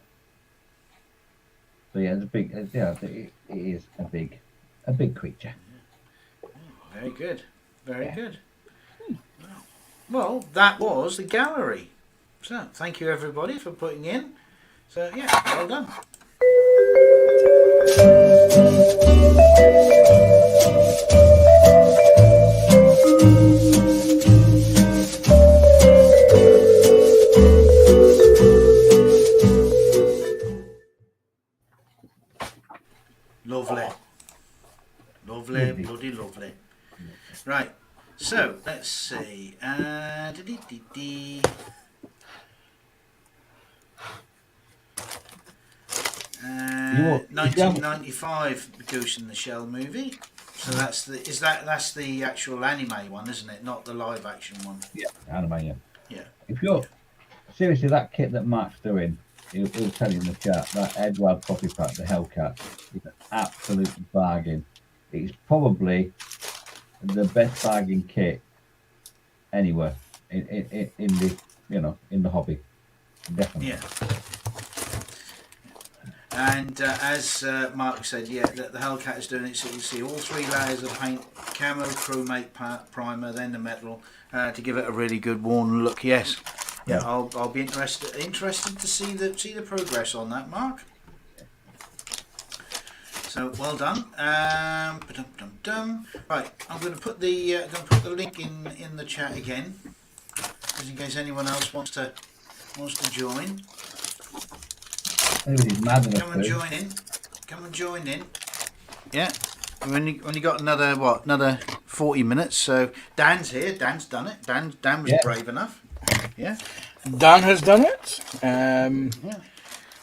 So yeah, it's a big. It is a big creature. Very good. Very good. Well, that was the gallery. So, thank you everybody for putting in. So, yeah, well done. Lovely. Lovely, bloody lovely. Right, so let's see. You what- 1995 Goose in the Shell movie. So that's the actual anime one, isn't it? Not the live action one. Yeah, anime. Yeah. Yeah. If you're seriously that kit that Mark's doing, he'll tell you in the chat that Edward Poppy Pack, the Hellcat, is an absolute bargain. It's probably the best bargain kit anywhere in the in the hobby. Definitely. Yeah. And as Mark said, yeah, the Hellcat is doing it. So you see all 3 layers of paint, camo, crewmate primer, then the metal to give it a really good worn look. Yes. Yeah. I'll be interested to see the progress on that, Mark. So well done. Right, I'm going to put the link in the chat again, just in case anyone else wants to join. Anybody's mad enough Come and to. join in. Yeah. We only got another 40 minutes. So Dan's here. Dan's done it. Dan was brave enough. Yeah. Dan has done it. Yeah.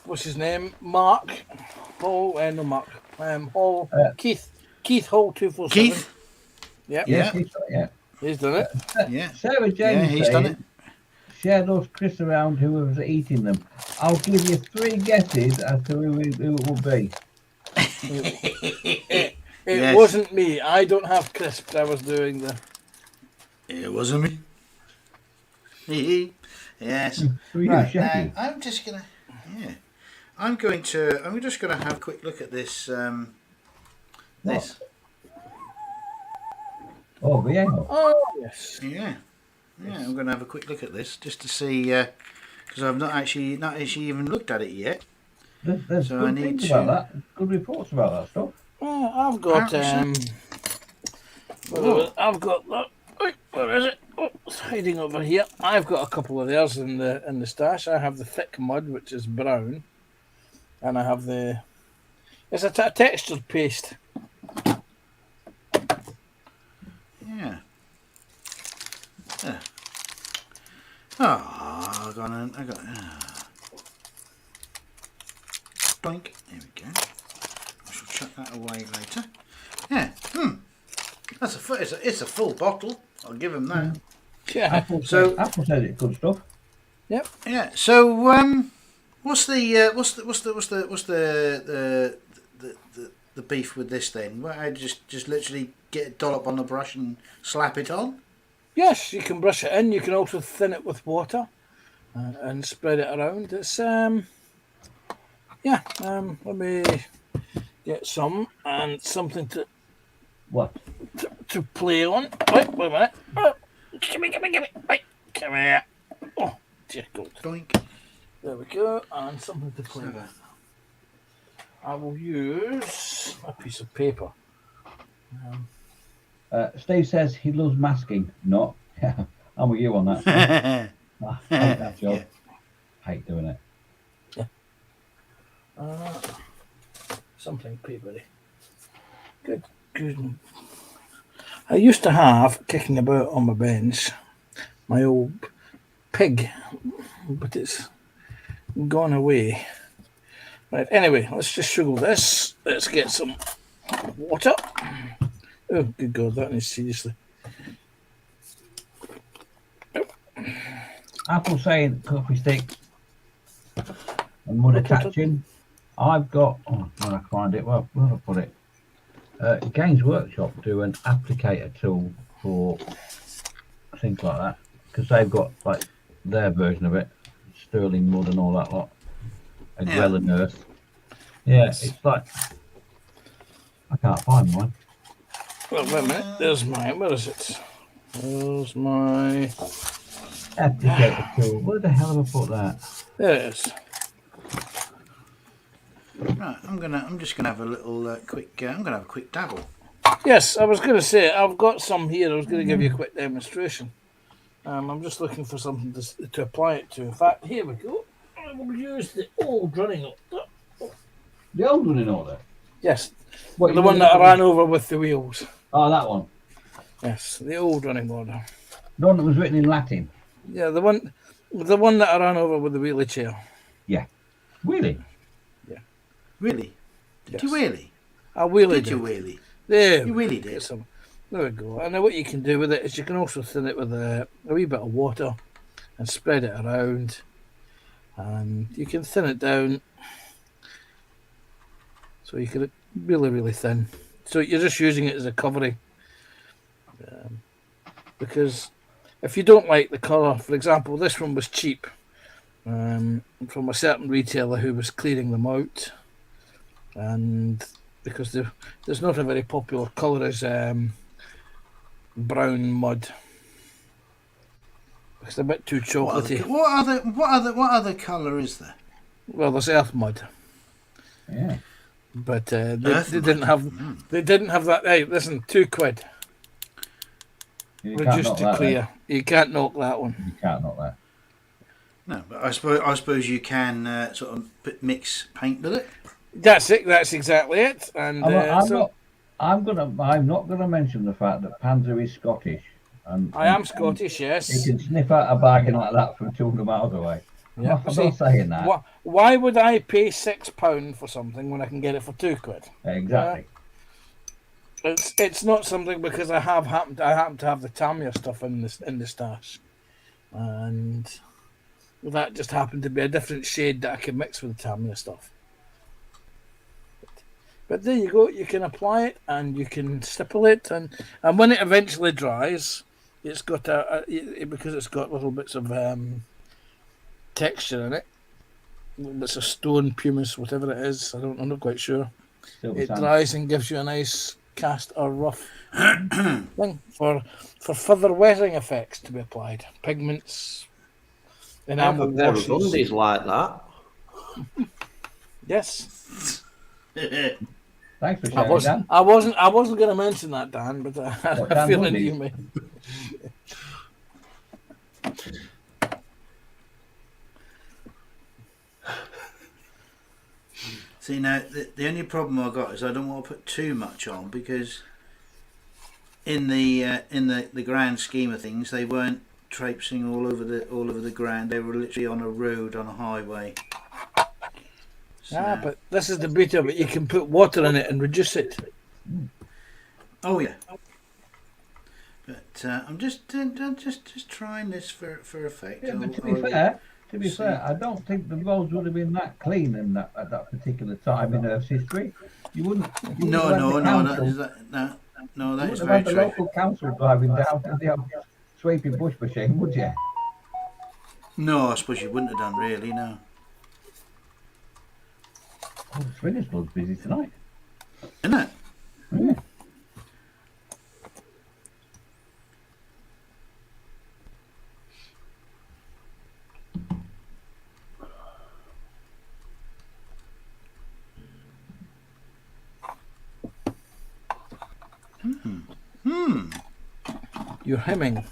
What's his name? Mark Hall. No, Mark. Hall. Keith Hall 247. Keith. Yep. Yes, Yeah. He's done it. Yeah. Sarah James Yeah, he's done it. Share those crisps around whoever's eating them. I'll give you 3 guesses as to who it will be. It Yes. wasn't me. I don't have crisps. I was doing the. It wasn't me. Yes. Who are you, Right. Shaggy? I'm just gonna. Yeah. I'm just gonna have a quick look at this. This. Oh, yeah. Oh yes. Yeah. Yeah, I'm going to have a quick look at this just to see, because I've not actually even looked at it yet. There's So I good need things about to- that. Good reports about that stuff. I've got Actually- I've got that. Wait, where is it? Oh, it's hiding over here. I've got a couple of theirs in the stash. I have the thick mud, which is brown, and I have the. It's a textured paste. Yeah. Yeah. Oh, I got. Doink. There we go. I shall chuck that away later. Yeah. That's it's a full bottle. I'll give him that. Yeah. Apple So- says it's good stuff. Yeah. So what's the beef with this then? Well, I just literally get a dollop on the brush and slap it on. Yes, you can brush it in. You can also thin it with water and spread it around. It's let me get some and something What? to play on. Wait a minute. Oh, give me. Wait, come here. Oh, dear God. Doink. There we go. And something to play with. I will use a piece of paper. Steve says he loves masking. No, I'm with you on that. I hate that job. Yeah. Hate doing it. Something papery. Good. I used to have, kicking about on my bench, my old pig, but it's gone away. Right, anyway, let's just sugar this. Let's get some water. Oh, good God, that is seriously. Apple saying coffee stick and mud attaching. I've got. Oh, when I find it, well, where have I put it? Games Workshop do an applicator tool for things like that because they've got like their version of it, sterling mud and all that lot, and Yeah. Grell and Earth. Yeah, it's like I can't find mine. Well, wait a minute. There's mine. Where is it? There's my. Applicator tool. Where the hell have I put that? There it is. Right, I'm just gonna have a little quick. I'm gonna have a quick dabble. Yes, I was going to say, I've got some here. I was going to give you a quick demonstration. I'm just looking for something to apply it to. In fact, here we go. I will use the old running order. The old one in order. Yes, What, the you one mean that I ran over with the wheels. Oh, that one. Yes, the old running order. The one that was written in Latin. Yeah, the one that I ran over with the wheelie chair. Really? Really? Did you Yes. really? I wheelie Did did. you really? There. You really we go. did? Some. There we go. And then what you can do with it is you can also thin it with a wee bit of water and spread it around. And you can thin it down so you can really, really thin. So you're just using it as a covering. Because if you don't like the colour, for example, this one was cheap from a certain retailer who was clearing them out. And because there's not a very popular colour as brown mud. It's a bit too chocolatey. What other colour is there? Well, there's earth mud, Yeah. but they Earth didn't mud. have they didn't have that. Hey, listen, £2 You can't reduced knock to that, clear. You can't knock that one. then. You can't knock that. No, but I suppose you can sort of mix paint with it. That's it. That's exactly it. And I'm not gonna mention the fact that Panzer is Scottish, and I am Scottish, He yes. can sniff out a bargain like that from 200 miles away. Yeah, I'm see, not saying that. Why would I pay £6 for something when I can get it for £2? Exactly. It's not something because I happen to have the Tamiya stuff in the stash, and that just happened to be a different shade that I can mix with the Tamiya stuff. But there you go. You can apply it and you can stipple it, and when it eventually dries, it's got because it's got little bits of texture in it. It's a stone pumice, whatever it is. I'm not quite sure. Silver It sand. dries and gives you a nice cast or rough thing for further weathering effects to be applied. Pigments, I have enamel a pair of washes. undies like that. Yes, Thanks for sharing, Dan. I wasn't going to mention that, Dan, but I had What, a Dan feeling Bundy's? you may. See, now the only problem I got is I don't want to put too much on, because in the grand scheme of things, they weren't traipsing all over the ground. They were literally on a road, on a highway. So, But this is the beauty of it. You can put water in it and reduce it. oh yeah. But I'm just trying this for effect. Yeah, but to be see. fair, I don't think the roads would have been that clean in that at that particular time in Earth's history. You wouldn't. You No, wouldn't have the council- that you is wouldn't very have had the true. local council driving down to the sweeping bush machine, would you? No, I suppose you wouldn't have done, really. No. Oh, the Swingers Club's busy tonight. Isn't it? Yeah. You're hemming.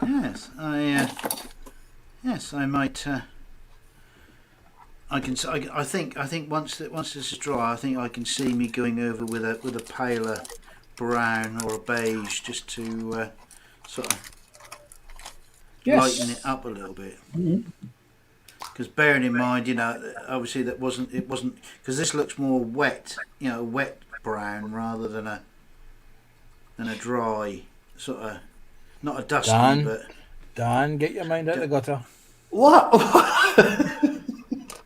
Yes, I might. I can. I think once this is dry, I think I can see me going over with a paler brown or a beige, just to sort of lighten it up a little bit. Because bearing in mind, obviously it wasn't because this looks more wet, wet brown rather than a dry sort of, not a dusty, Dan. but Dan, get your mind out the gutter. What?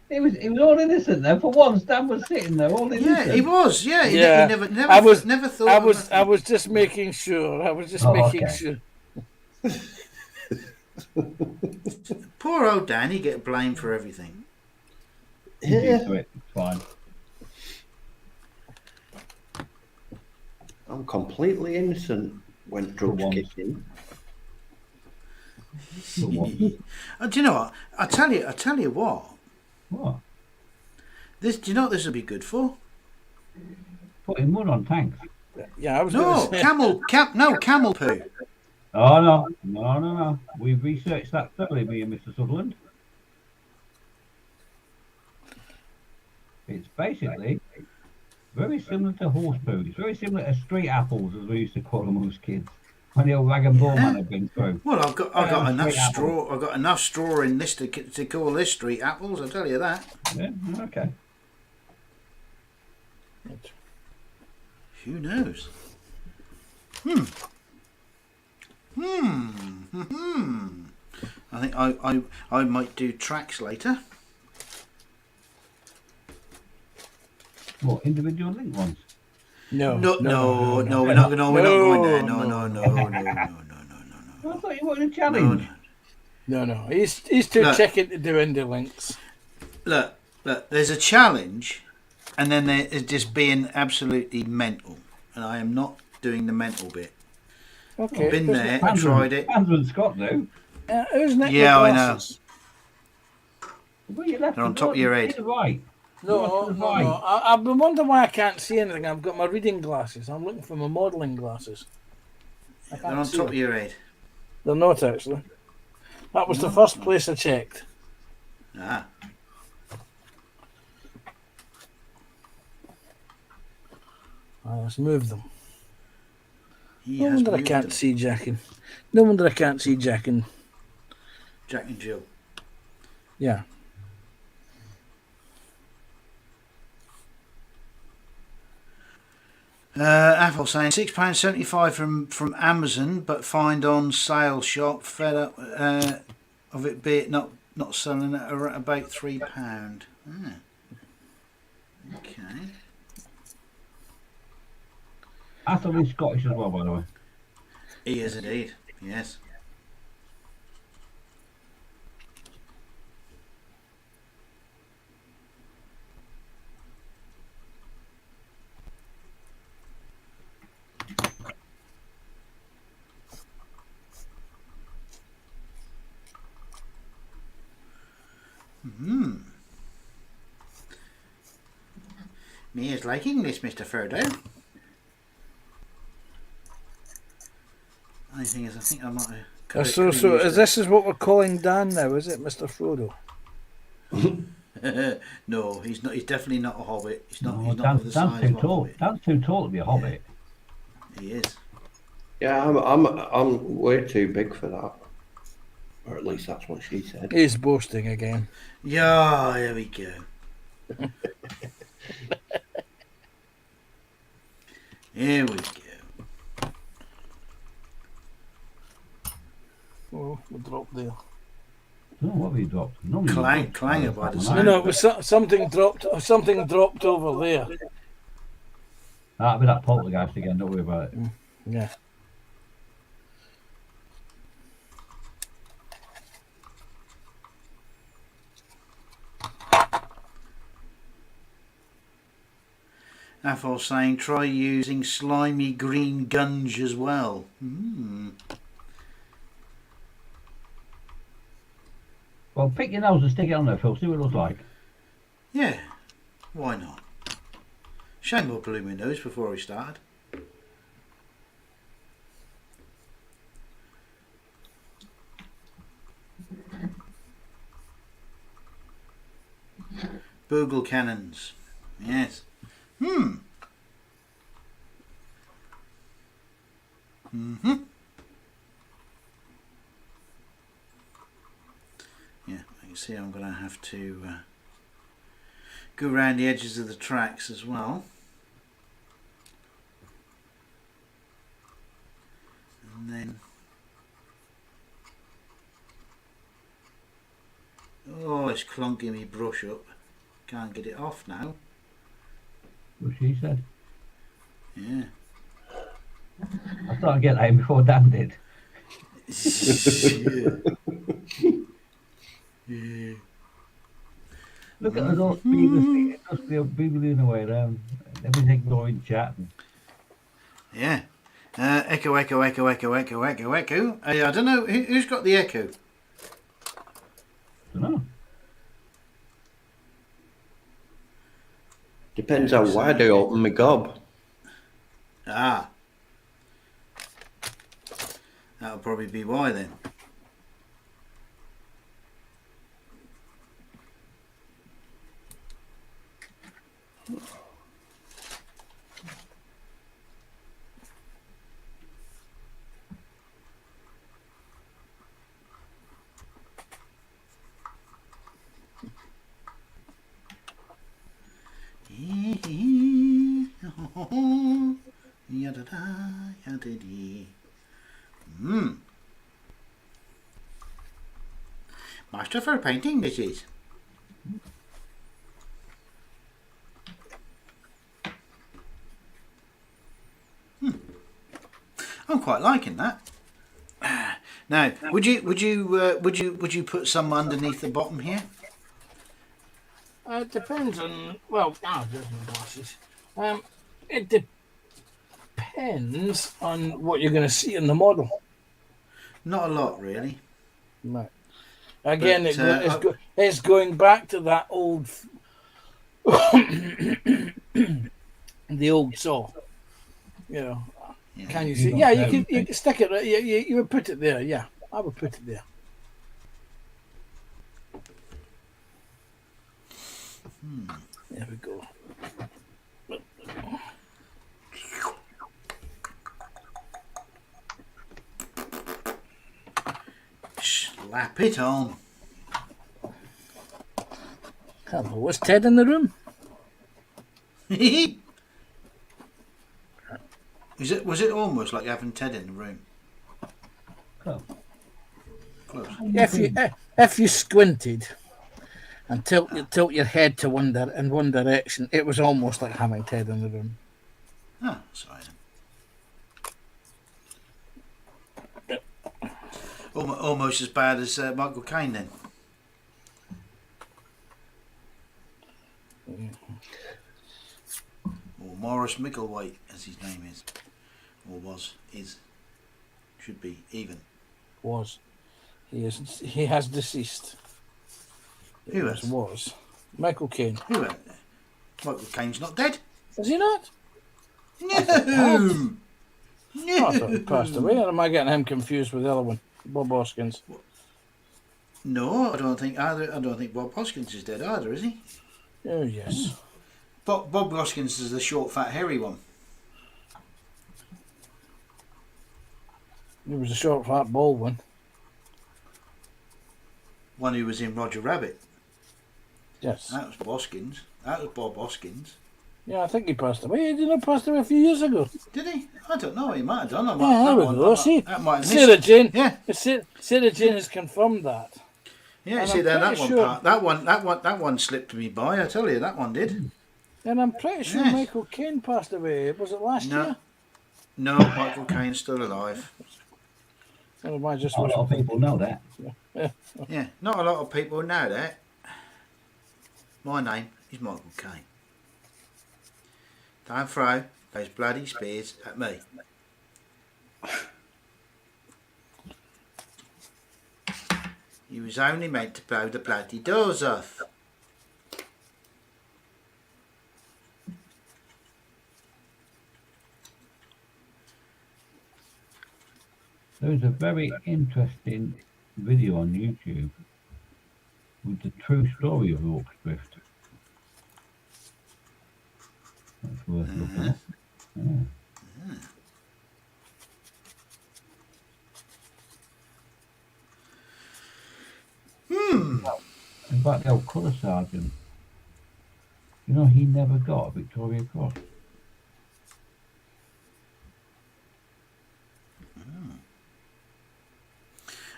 He was all innocent then. For once, Dan was sitting there all innocent. yeah, he was. Yeah, he Yeah. never I was- never thought. I of was nothing. I was just making sure. Okay. Sure. Poor old Dan. He get blamed for everything. He's used to it. It's fine. I'm completely innocent when drugs once. kick in. For once. Do you know what? I tell you what. What? Do you know what this would be good for? Putting mud on tanks. Yeah, I was No, going to say. camel poo. Oh no. We've researched that thoroughly, me and Mr. Sutherland. It's basically very similar to horse poo. It's very similar to street apples, as we used to call them as kids. When the old rag and ball man had been through. Well, I've got enough Street apple. straw. I've got enough straw in this to call this street apples. I'll tell you that. Yeah, okay. Who knows? I think I might do tracks later. What, individual link ones? No, we're not going there. No. I thought you wanted a challenge. No. He's too Look. chicken to do indie links. Look. There's a challenge, and then there is just being absolutely mental, and I am not doing the mental bit. Okay. Been who's there, ne- tried it. Andrew and Scott do. Who's next? Yeah, with I know. glasses? Where you left They're on the top door, of your to head. the right. No. I've been wondering why I can't see anything. I've got my reading glasses. I'm looking for my modelling glasses. I They're on can't see top of them. your head. They're not actually. That was the first place I checked. Ah. Let's move them. He No has wonder I moved can't them. see Jack and. No wonder I can't see Jack and. Jack and Jill. Yeah. Apple saying £6.75 from Amazon, but find on sale shop. Fed up of it be it not selling at about £3. Ah. Okay. Atherley's Scottish as well, by the way. He is indeed. Yes. Me is liking this, Mr. Frodo. Only thing is, I think I might have. So is this is what we're calling Dan now, is it, Mr. Frodo? No, he's not. He's definitely not a hobbit. He's not. Oh, He's not of the Dan's size too of a tall. hobbit. Dan's too tall to be a hobbit. He is. Yeah, I'm way too big for that. Or at least that's what she said. He's boasting again. Yeah, here we go. Here we go. Oh, we dropped there. Oh, what have you dropped? Normally you Clang- don't. clanger by the Oh, side. No, it was something dropped. Something dropped over there. That'll be that poltergeist again. Don't worry about it. Yeah. Athol saying try using slimy green gunge as well. Well, pick your nose and stick it on there, Phil. See what it looks like. Yeah, why not? Shame I blew my nose before we started. Bogle cannons. Yes. Yeah, I can see I'm going to have to go around the edges of the tracks as well. And then... Oh, it's clunking me brush up. Can't get it off now. What she said. Yeah. I started getting that in before Dan did. Yeah. Look at us all beavers, just beavering away around. Everything ignoring chat. Yeah. Echo, echo, echo, echo, echo, echo, echo. I don't know who's got the echo. Don't know. Depends how wide I open my gob. Ah. That'll probably be why then. Yada-da, yada-dee. Master for painting, this is. I'm quite liking that. Now, would you put some underneath the bottom here? It depends on. Well, there's my glasses. It depends on what you're going to see in the model. Not a lot, really. Right. Again, But, it's going back to that old, the old saw. You know, Yeah. can you see? Yeah, you can stick it. You would put it there. Yeah, I would put it there. There we go. Slap it on. Hello, was Ted in the room? Was it almost like having Ted in the room? Oh. Close. If you squinted and tilt your head to one direction, it was almost like having Ted in the room. Oh, sorry then. Almost as bad as Michael Caine then. Or Morris Micklewhite, as his name is. Or was, is. Should be, even. Was he has deceased. Who Yes, has? was. Michael Caine. Who has? Michael Caine's not dead. Is he not? No. Oh, I thought he passed away. Or am I getting him confused with the other one, Bob Hoskins? No, I don't think either. I don't think Bob Hoskins is dead either, is he? Oh yes. Bob Hoskins is the short, fat, hairy one. He was a short, fat, bald one. One who was in Roger Rabbit. Yes. That was Hoskins. That was Bob Hoskins. Yeah, I think he passed away. He didn't pass away a few years ago. Did he? I don't know. He might have done. Yeah, there we go. See, that might have Sarah missed. Jane. Yeah, Sarah Jane has confirmed that. yeah. And See I'm there, that pretty one, sure- that one slipped me by. I tell you, that one did. And I'm pretty sure Yes. Michael Caine passed away. Was it last No. year? No, Michael Caine's still alive. Or am I just A lot of people know that. Yeah, not a lot of people know that. My name is Michael Caine. Don't throw those bloody spears at me. You was only meant to blow the bloody doors off. There's a very interesting video on YouTube with the true story of Rorke's Drift. That's worth looking at. Yeah. In fact, the old colour sergeant, you know, he never got a Victoria Cross.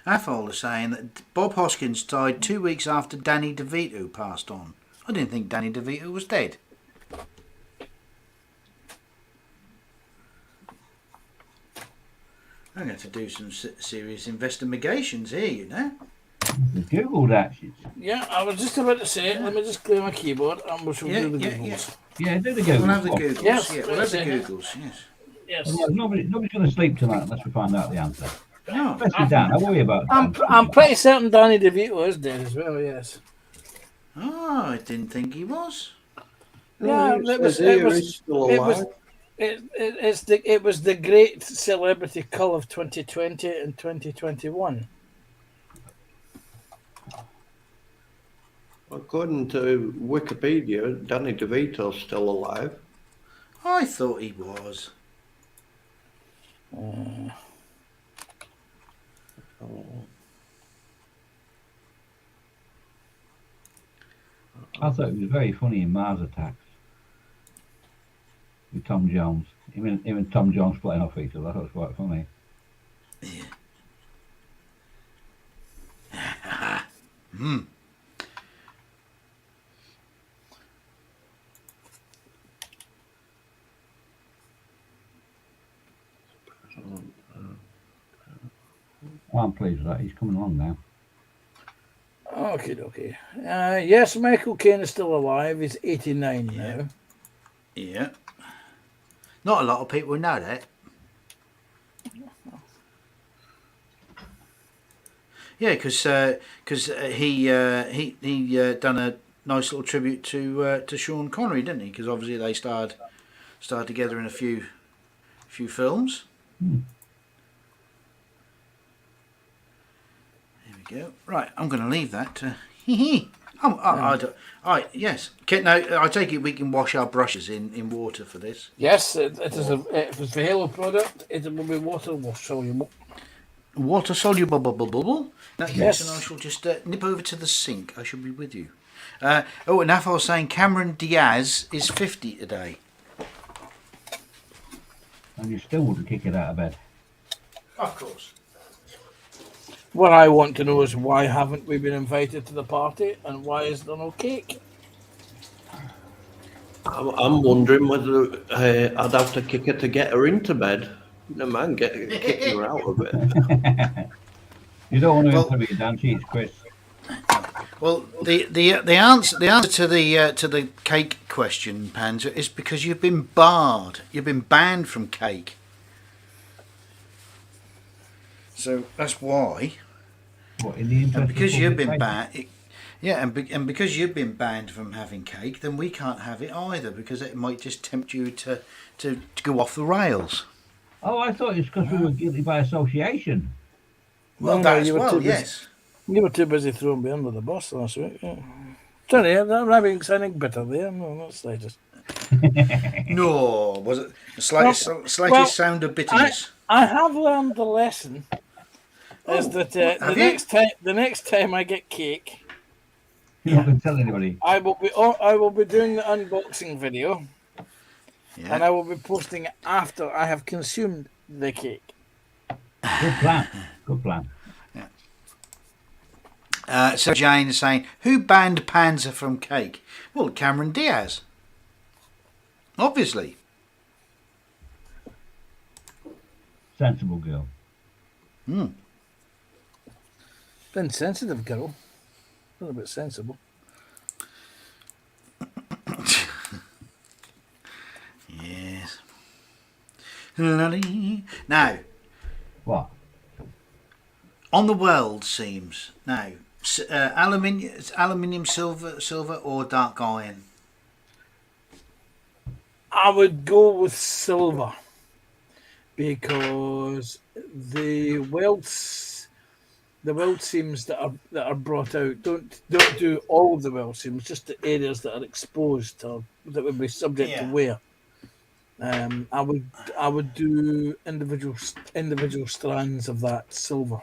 Athol is saying that Bob Hoskins died 2 weeks after Danny DeVito passed on. I didn't think Danny DeVito was dead. I'm going to do some serious investigations here, you know. Google that shit. Yeah, I was just about to say it. Let me just clear my keyboard and we shall Yeah, do the yeah, Googles. Yeah, do the Google. We'll have the Googles. Yes, Yeah, we'll have the that's it. Googles, yes. Yes. Otherwise, nobody's going to sleep tonight unless we find out the answer. No. Especially Dan. I worry about Dan. I'm pretty certain Danny DeVito is dead as well, yes. Oh, I didn't think he was. Yeah, It says here he's still alive. it was the great celebrity cull of 2020 and 2021. According to Wikipedia, Danny DeVito's still alive. I thought he was. I thought it was very funny in Mars Attacks with Tom Jones. Him and Tom Jones playing off each other. I thought it was quite funny. I'm pleased with that. He's coming along now. Okay. Yes, Michael Caine is still alive. He's 89 now. Yeah. Not a lot of people know that. Yeah, because he done a nice little tribute to Sean Connery, didn't he? Because obviously they starred together in a few films. There we go. Right, I'm going to leave that. Yes. No, I take it we can wash our brushes in water for this. Yes, it is if it's a Halo product, it will be water soluble. Water soluble bubble. Now, yes, Yes. and I shall just nip over to the sink. I shall be with you. And Afal was saying Cameron Diaz is 50 today. And you still wouldn't kick it out of bed. Of course. What I want to know is why haven't we been invited to the party and why is there no cake? I'm wondering whether I'd have to kick her to get her into bed. No man, kicking her out of it. You don't want to Well- interview Dan. She's Chris. Well, the answer to the cake question, Panzer, is because you've been barred. You've been banned from cake. So that's why. What, in the interest And because of you've been public banned, Yeah, and because you've been banned from having cake, then we can't have it either because it might just tempt you to go off the rails. Oh, I thought it's because we were guilty by association. Well, No, that as you were well, too busy. yes. You were too busy throwing me under the bus last week. Yeah. Sorry, I'm not being sounding bitter there. No, not slightest. No, was it the slightest well, sound of bitterness? I have learned the lesson. Is Oh, that have you? the next time I get cake, You're not going to tell anybody. I will be doing the unboxing video, Yeah. and I will be posting it after I have consumed the cake. Good plan. Good plan. So Jane is saying, who banned Panzer from cake? Well, Cameron Diaz. Obviously. Sensible girl. Been sensitive, girl. A little bit sensible. Yes. Now, What? on the world seams. Now, aluminium, silver, or dark iron. I would go with silver because the weld seams that are brought out don't do all of the weld seams, just the areas that are exposed or that would be subject to wear. I would do individual strands of that silver.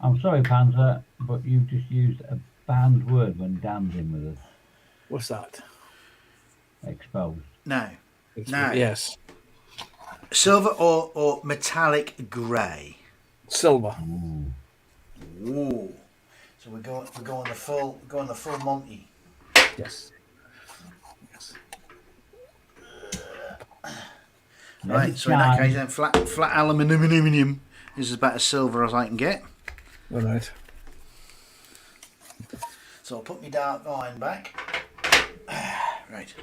I'm sorry, Panzer, but you've just used a banned word when Dan's in with us. What's that? Exposed. No. No. Yes, Silver or metallic grey. silver. Ooh. Ooh. So we go on the full Monty. Yes. Right. So in that case, then flat aluminium is about as silver as I can get. All right. So I'll put my dark iron back. Right.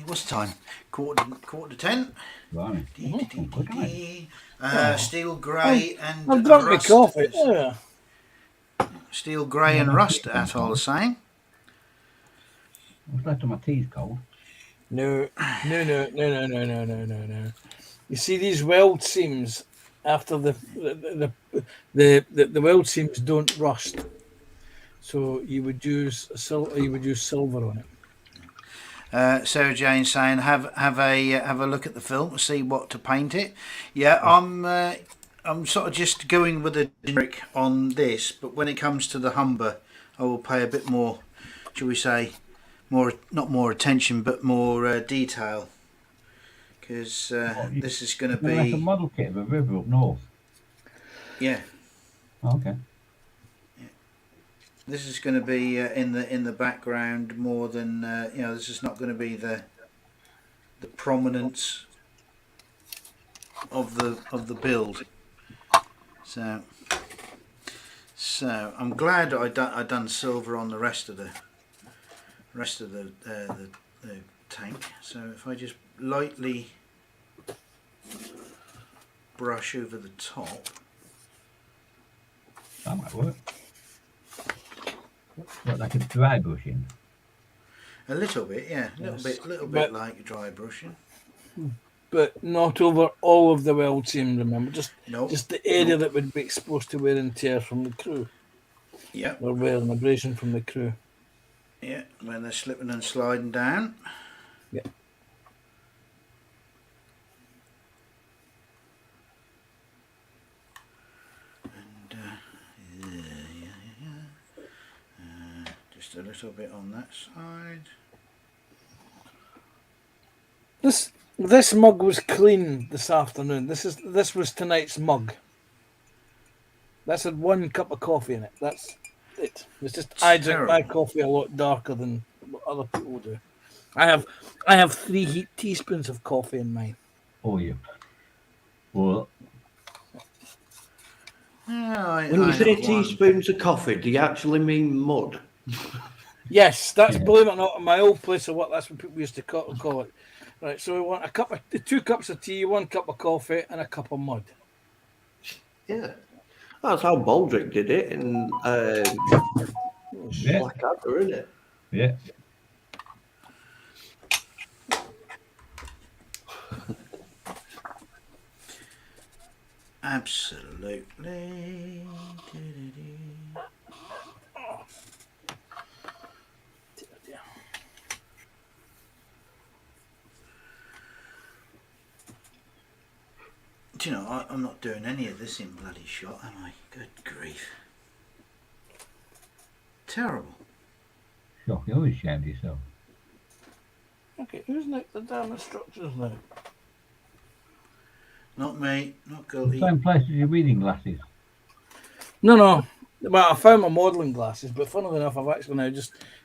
What's the time? Quarter to 10. Right. Quick, Steel grey and I've drunk my rust. coffee. Yeah. Steel grey and rust, as I was saying. What's left of my tea's cold? No. You see these weld seams after the weld seams don't rust, so you would use silver on it. Sarah Jane saying, have a look at the film, see what to paint it. Yeah, I'm sort of just going with a generic on this, but when it comes to the Humber, I will pay a bit more, shall we say, not more attention, but more detail, because this is going to Like a be model kit of a river up north. yeah. Okay. This is going to be in the background more than This is not going to be the prominence of the build. So I'm glad I done silver on the rest of the tank. So if I just lightly brush over the top. That might work. Look like a dry brushing. A little bit, yeah, little bit like dry brushing. But not over all of the weld seam. Remember, just the area that would be exposed to wear and tear from the crew. Yeah. Or wear and abrasion from the crew. Yeah, when they're slipping and sliding down. Yeah. Just a little bit on that side. This mug was clean this afternoon. This was tonight's mug. That's had 1 cup of coffee in it. That's it. It's just I drink my coffee a lot darker than what other people do. I have 3 teaspoons of coffee in mine. Oh, you. Well, When you say teaspoons of coffee, do you actually mean mud? Yes, that's believe it or not, in my old place of work, that's what people used to call it. Right, so we want 2 cups of tea, 1 cup of coffee, and a cup of mud. Yeah. That's how Baldric did it in Yeah, Blackadder, isn't it? yeah. Absolutely. Do you know, I'm not doing any of this in bloody shot, am I? Good grief. Terrible. Shock, you're always ashamed of yourself. Okay, who's nicked the damn instructions now? Not me, not The guilty. same place as your reading glasses. No. Well, I found my modelling glasses, but funnily enough, I've actually now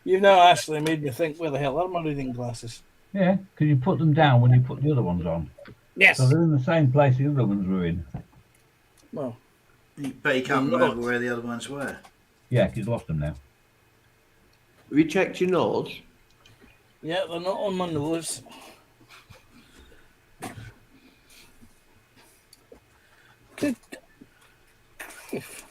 you've now actually made me think, where the hell are my reading glasses? Yeah, because you put them down when you put the other ones on. Yes. So they're in the same place the other ones were in. Well, But you can't Not. remember where the other ones were. Yeah, 'cause he's lost them now. Have you checked your nose? yeah, they're not on my nose. Good grief.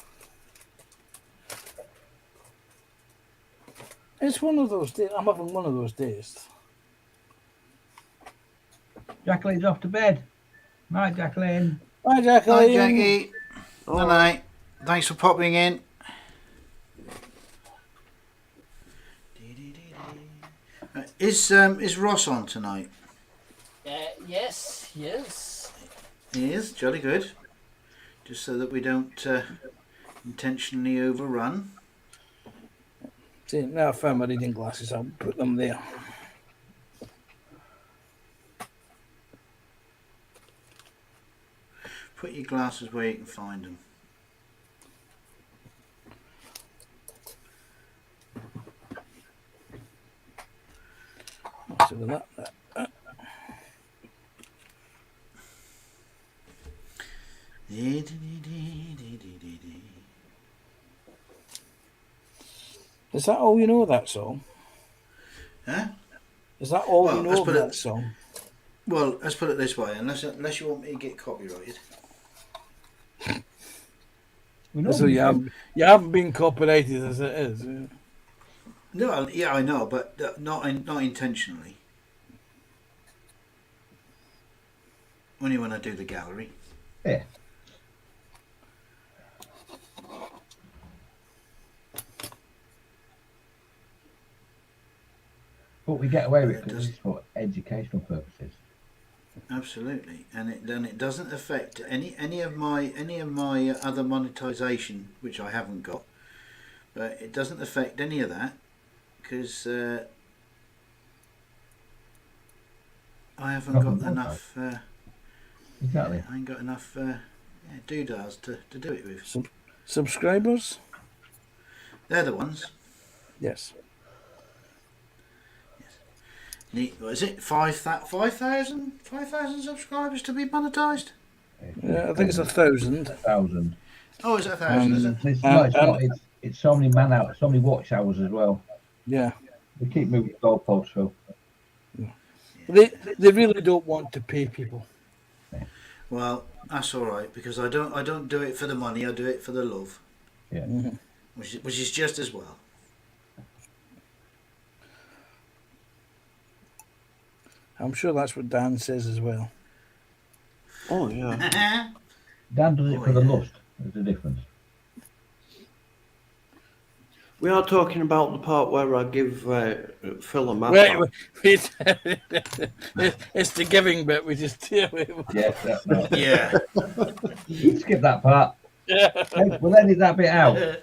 It's one of those days. I'm having one of those days. Jacqueline's off to bed. Night, Jacqueline. Hi, Hi, Jacqueline. Jackie. Good night. Thanks for popping in. Is Ross on tonight? Yes, yes. He is. Jolly good. Just so that we don't intentionally overrun. See, now I found my reading glasses. I'll put them there. Put your glasses where you can find them. So with that. Is that all you know of that song? Huh? Is that all Well, you know let's of put that it- song? Well, let's put it this way. Unless you want me to get copyrighted. We know So you haven't been copyrighted as it is. Yeah. No, yeah, I know, but not intentionally. Only when I do the gallery. Yeah. But we get away with it because it's for educational purposes. Absolutely, and it doesn't affect any of my other monetization, which I haven't got. But it doesn't affect any of that because I haven't Haven't got got enough. Exactly. I ain't got enough doodads to do it with. Subscribers? They're the ones. Yes. What is it? 5,000 subscribers to be monetized? Yeah, I think it's 1,000. 1,000. Oh, is it 1,000? Is it? It's not. It's so many man hours, so many watch hours as well. Yeah. We keep moving the goalposts, so They really don't want to pay people. Well, that's all right because I don't do it for the money. I do it for the love. Yeah. Which is just as well. I'm sure that's what Dan says as well. Oh, yeah. Dan does it Oh, for the yeah. lust. There's a difference. We are talking about the part where I give Phil a map. Wait, it's the giving bit. We just Yes, that. Yeah, Skip that part. Yeah. We'll edit that bit out.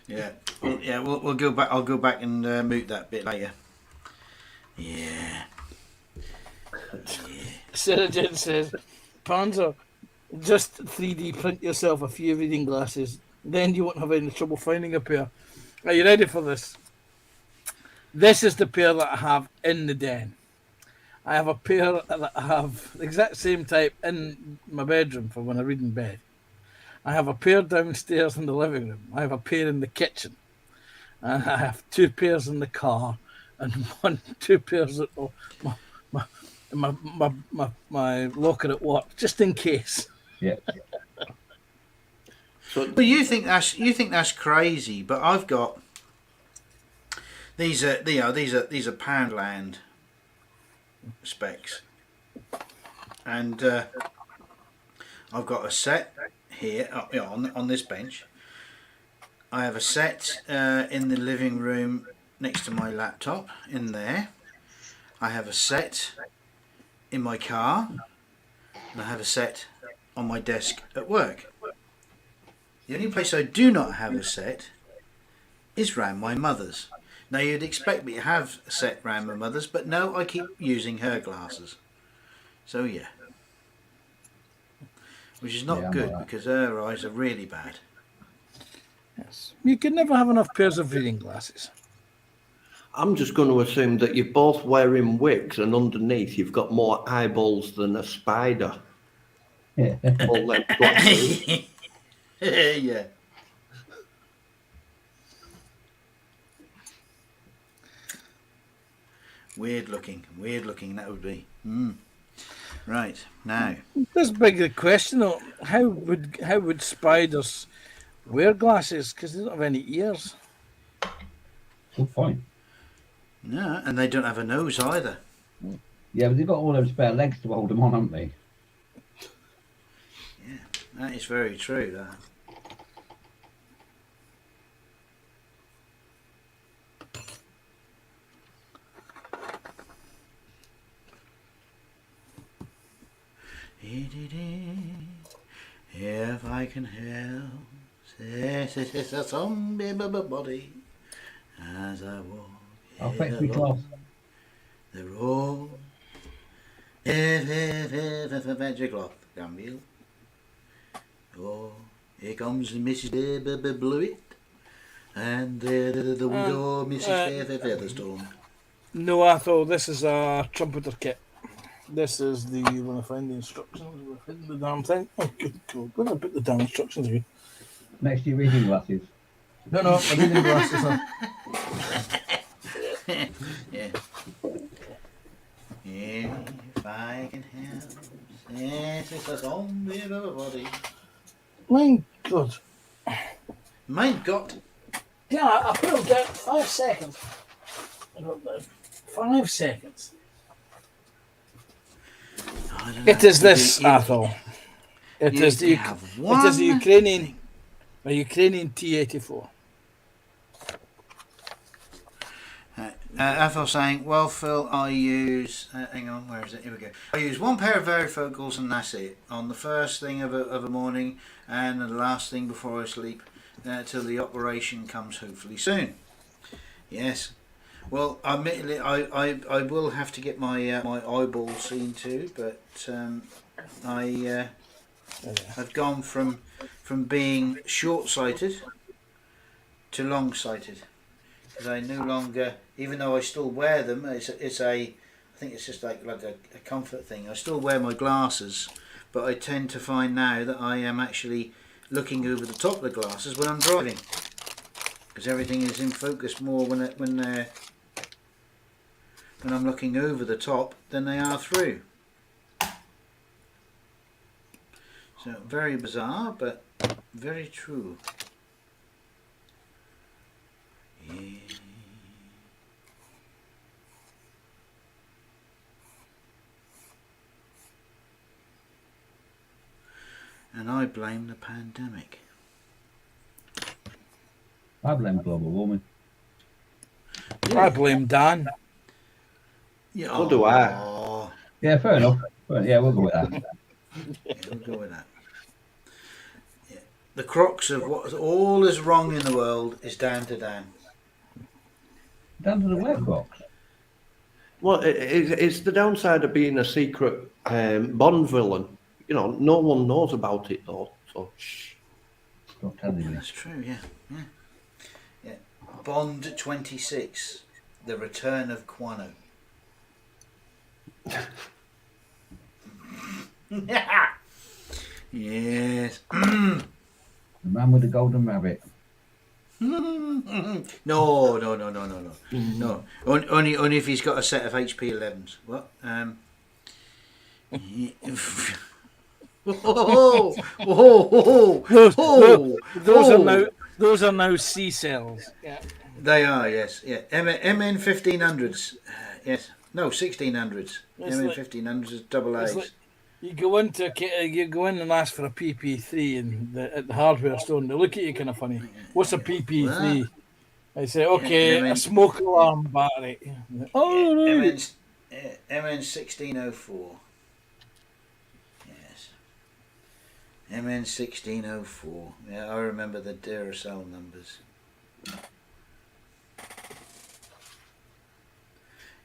yeah, We'll go back. I'll go back and mute that bit later. Yeah. Sarah Jane says, Panzer, just 3D print yourself a few reading glasses, then you won't have any trouble finding a pair. Are you ready for this? This is the pair that I have in the den. I have a pair that I have the exact same type in my bedroom for when I read in bed. I have a pair downstairs in the living room. I have a pair in the kitchen. And I have two pairs in the car and two pairs at my locker at work, just in case. Yeah. So But you think that's crazy, but I've got these are these are Poundland specs, and I've got a set here on this bench. I have a set in the living room next to my laptop in there. I have a set in my car, and I have a set on my desk at work. The only place I do not have a set is round my mother's. Now you'd expect me to have a set round my mother's, but no, I keep using her glasses. So yeah. Which is not Yeah, I'm good like that. because her eyes are really bad. Yes. You can never have enough pairs of reading glasses. I'm just going to assume that you're both wearing wigs, and underneath you've got more eyeballs than a spider. Yeah. All them glasses. Yeah. Weird looking that would be. Right, now. This big the question though, how would spiders wear glasses? Because they don't have any ears. Good point. No, and they don't have a nose either. Yeah, but they've got all those spare legs to hold them on, haven't they? That is very true, that. If I can help, it's a zombie body as I walk. I'll fetch me cloth. The road. If magic cloth, Gambiel. Oh, here comes Mrs. Blewett, and the widow, Mrs. Featherstone. No, Athol, this is a trumpeter kit. This is the when I find the instructions, when I find the damn thing. Oh, good God, where did I put the damn instructions again? Next to your reading glasses. No, my reading glasses are. Yeah. If I can help, yes, it's a zombie body. My God. My God. Yeah, I put them down 5 seconds. I don't know. 5 seconds. I don't know. It is this, Athol. It You is the have it is one the Ukrainian T-84. Athol saying, well, Phil, I use. Hang on, where is it? Here we go. I use one pair of varifocals and that's it. On the first thing of a morning and the last thing before I sleep, till the operation comes hopefully soon. Yes. Well, admittedly, I will have to get my my eyeball seen to, but I've gone from being short-sighted to long-sighted. Because I no longer, even though I still wear them, I think it's just like a comfort thing. I still wear my glasses, but I tend to find now that I am actually looking over the top of the glasses when I'm driving, because everything is in focus more when I'm looking over the top than they are through. So very bizarre, but very true. Yeah. And I blame the pandemic. I blame global warming. I blame Dan. Yeah, So do I. oh, Yeah, fair enough. Yeah, we'll go with that. yeah, we'll go with that. Yeah. The crux of what all is wrong in the world is down to Dan. Down to the wet box. Well, it's the downside of being a secret Bond villain. You know, no one knows about it though. So shh. Stop telling me. That's true. Yeah. Bond 26, The Return of Quano. Yes. The man with the golden rabbit. No. Only if he's got a set of HP 11s. What? Oh, oh, Those, oh, those oh. are now those are now C cells. Yeah. They are, yes. Yeah. MN 1500s. Yes. No, 1600s. It's MN like- 1500s is double It's A's. like you go into you go in and ask for a PP3 and at the hardware store and they look at you kind of funny. What's a PP3? I say, okay, I mean- a smoke alarm battery. Oh, right. MN 1604. Yes. MN 1604. Yeah, I remember the Duracell numbers.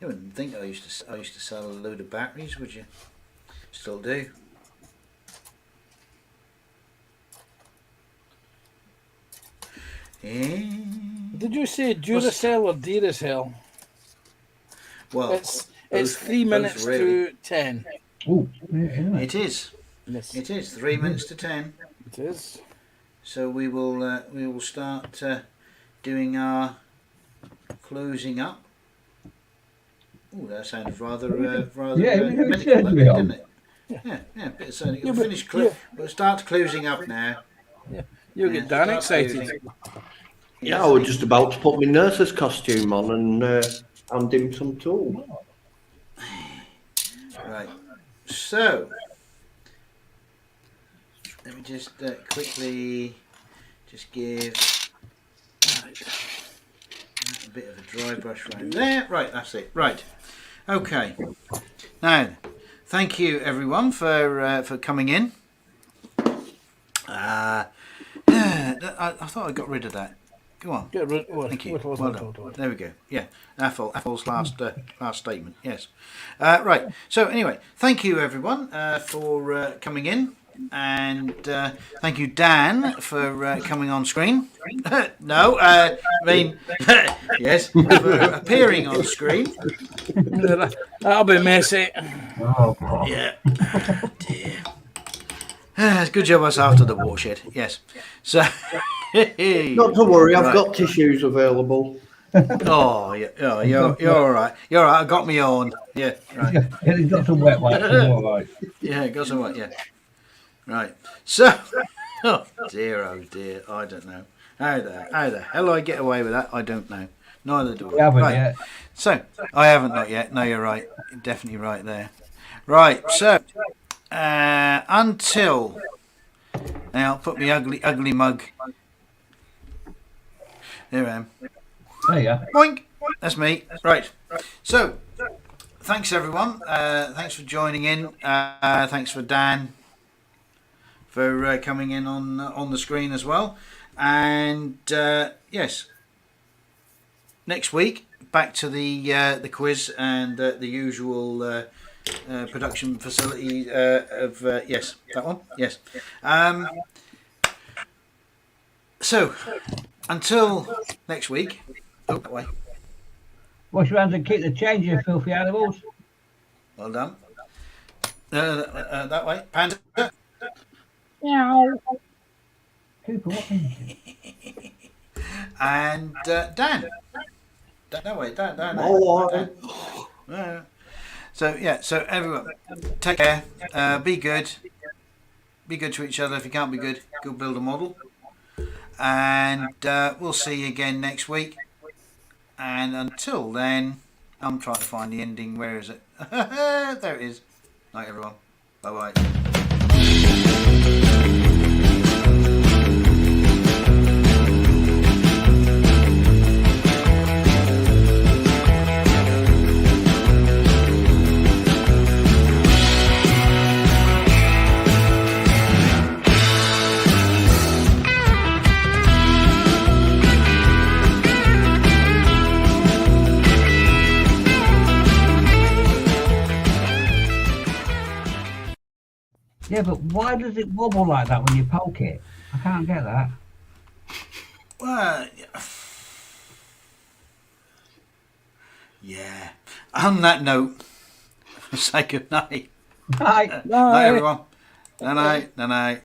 You wouldn't think I used to sell a load of batteries, would you? Still do. Yeah. Did you say Duracell or Duracell? Well, It's both- 3 both minutes really. to 10. Oh, yeah, isn't it? It is. Yes, It is 3 minutes to 10. it is. So we will start doing our closing up. Oh, that sounded rather Yeah, it medical, certainly didn't are. it? Yeah, bit of sounding. Yeah, We'll but- finish. yeah. We'll start closing up now. You'll Yeah, get Dan start excited. closing. Yeah, I was just about to put my nurse's costume on and hand him some tools. Right. So let me just quickly just give a bit of a dry brush right there. Right, that's it. Right. Okay. Now, thank you everyone for coming in. I thought I got rid of that. Go on. Get rid. What, Thank you. what, Well done. There we go. Yeah, Apple's last statement. Yes. Right. So anyway, thank you everyone for coming in, and thank you Dan for coming on screen. No, I mean yes, for appearing on screen. That'll be messy. Oh, God. Yeah. Dear. It's a good job I was after the watershed. Yes. So. Not to worry, I've Right. got tissues available. Oh, yeah, oh, you're all right. You're all right. I got me on. Yeah, right. Yeah, he's got some wet wipes. He's all right. Yeah, got some right. Yeah, right. So, oh dear, I don't know how the hell I get away with that. I don't know. Neither do I. We haven't right. yet. So I haven't not yet. No, you're right. You're definitely right there. Right. So until now, I'll put my ugly mug. There I am. There you are. Boink. That's me. Right. So, thanks everyone. Thanks for joining in. Thanks for Dan for coming in on the screen as well. And yes, next week back to the quiz and the usual production facility of yes, that one. Yes. So, until next week. Oh, that way. Wash your hands and keep the change, you filthy animals. Well done. That way. Panda. Cooper, what is it? And Dan. That way. Dan. Oh, So, yeah. So, everyone, take care. Be good. Be good to each other. If you can't be good, go build a model. And we'll see you again next week. And until then, I'm trying to find the ending. Where is it? There it is. Night, everyone. Bye-bye. Yeah, but why does it wobble like that when you poke it? I can't get that. Well, yeah. On that note, say good night. Right. Night, everyone. Night, night.